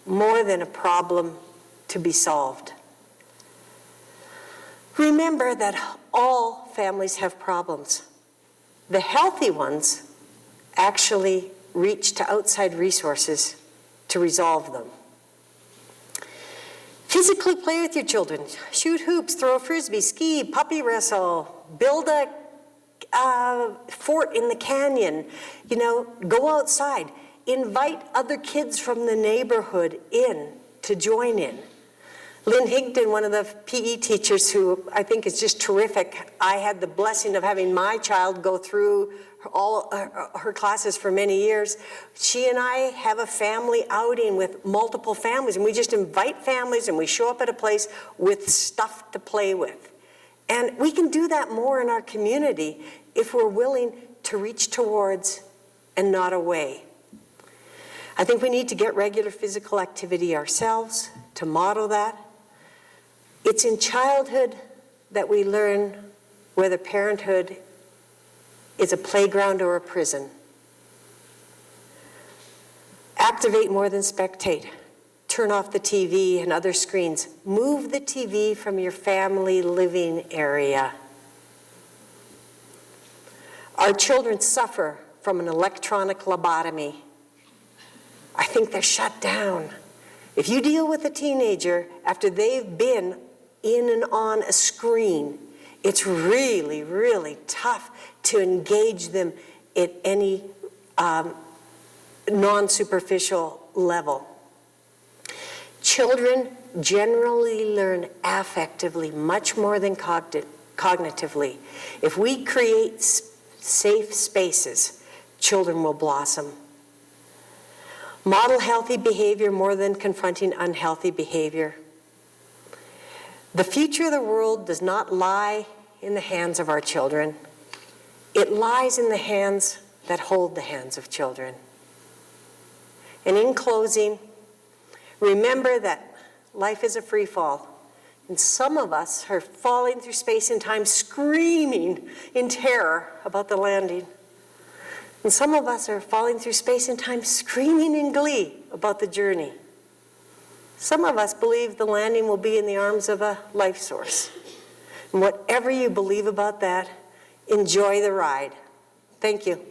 more than a problem to be solved. Remember that all families have problems. The healthy ones actually reach to outside resources to resolve them. Physically play with your children. Shoot hoops, throw a frisbee, ski, puppy wrestle, build a fort in the canyon. You know, go outside. Invite other kids from the neighborhood in to join in. Lynn Higdon, one of the PE teachers who I think is just terrific, I had the blessing of having my child go through all her classes for many years. She and I have a family outing with multiple families, and we just invite families and we show up at a place with stuff to play with. And we can do that more in our community if we're willing to reach towards and not away. I think we need to get regular physical activity ourselves to model that. It's in childhood that we learn whether parenthood is a playground or a prison. Activate more than spectate. Turn off the TV and other screens. Move the TV from your family living area. Our children suffer from an electronic lobotomy. I think they're shut down. If you deal with a teenager after they've been in and on a screen, it's really, really tough to engage them at any non-superficial level. Children generally learn affectively much more than cognitively. If we create safe spaces, children will blossom. Model healthy behavior more than confronting unhealthy behavior. The future of the world does not lie in the hands of our children. It lies in the hands that hold the hands of children. And in closing, remember that life is a free fall. And some of us are falling through space and time screaming in terror about the landing. And some of us are falling through space and time screaming in glee about the journey. Some of us believe the landing will be in the arms of a life source. And whatever you believe about that, enjoy the ride. Thank you.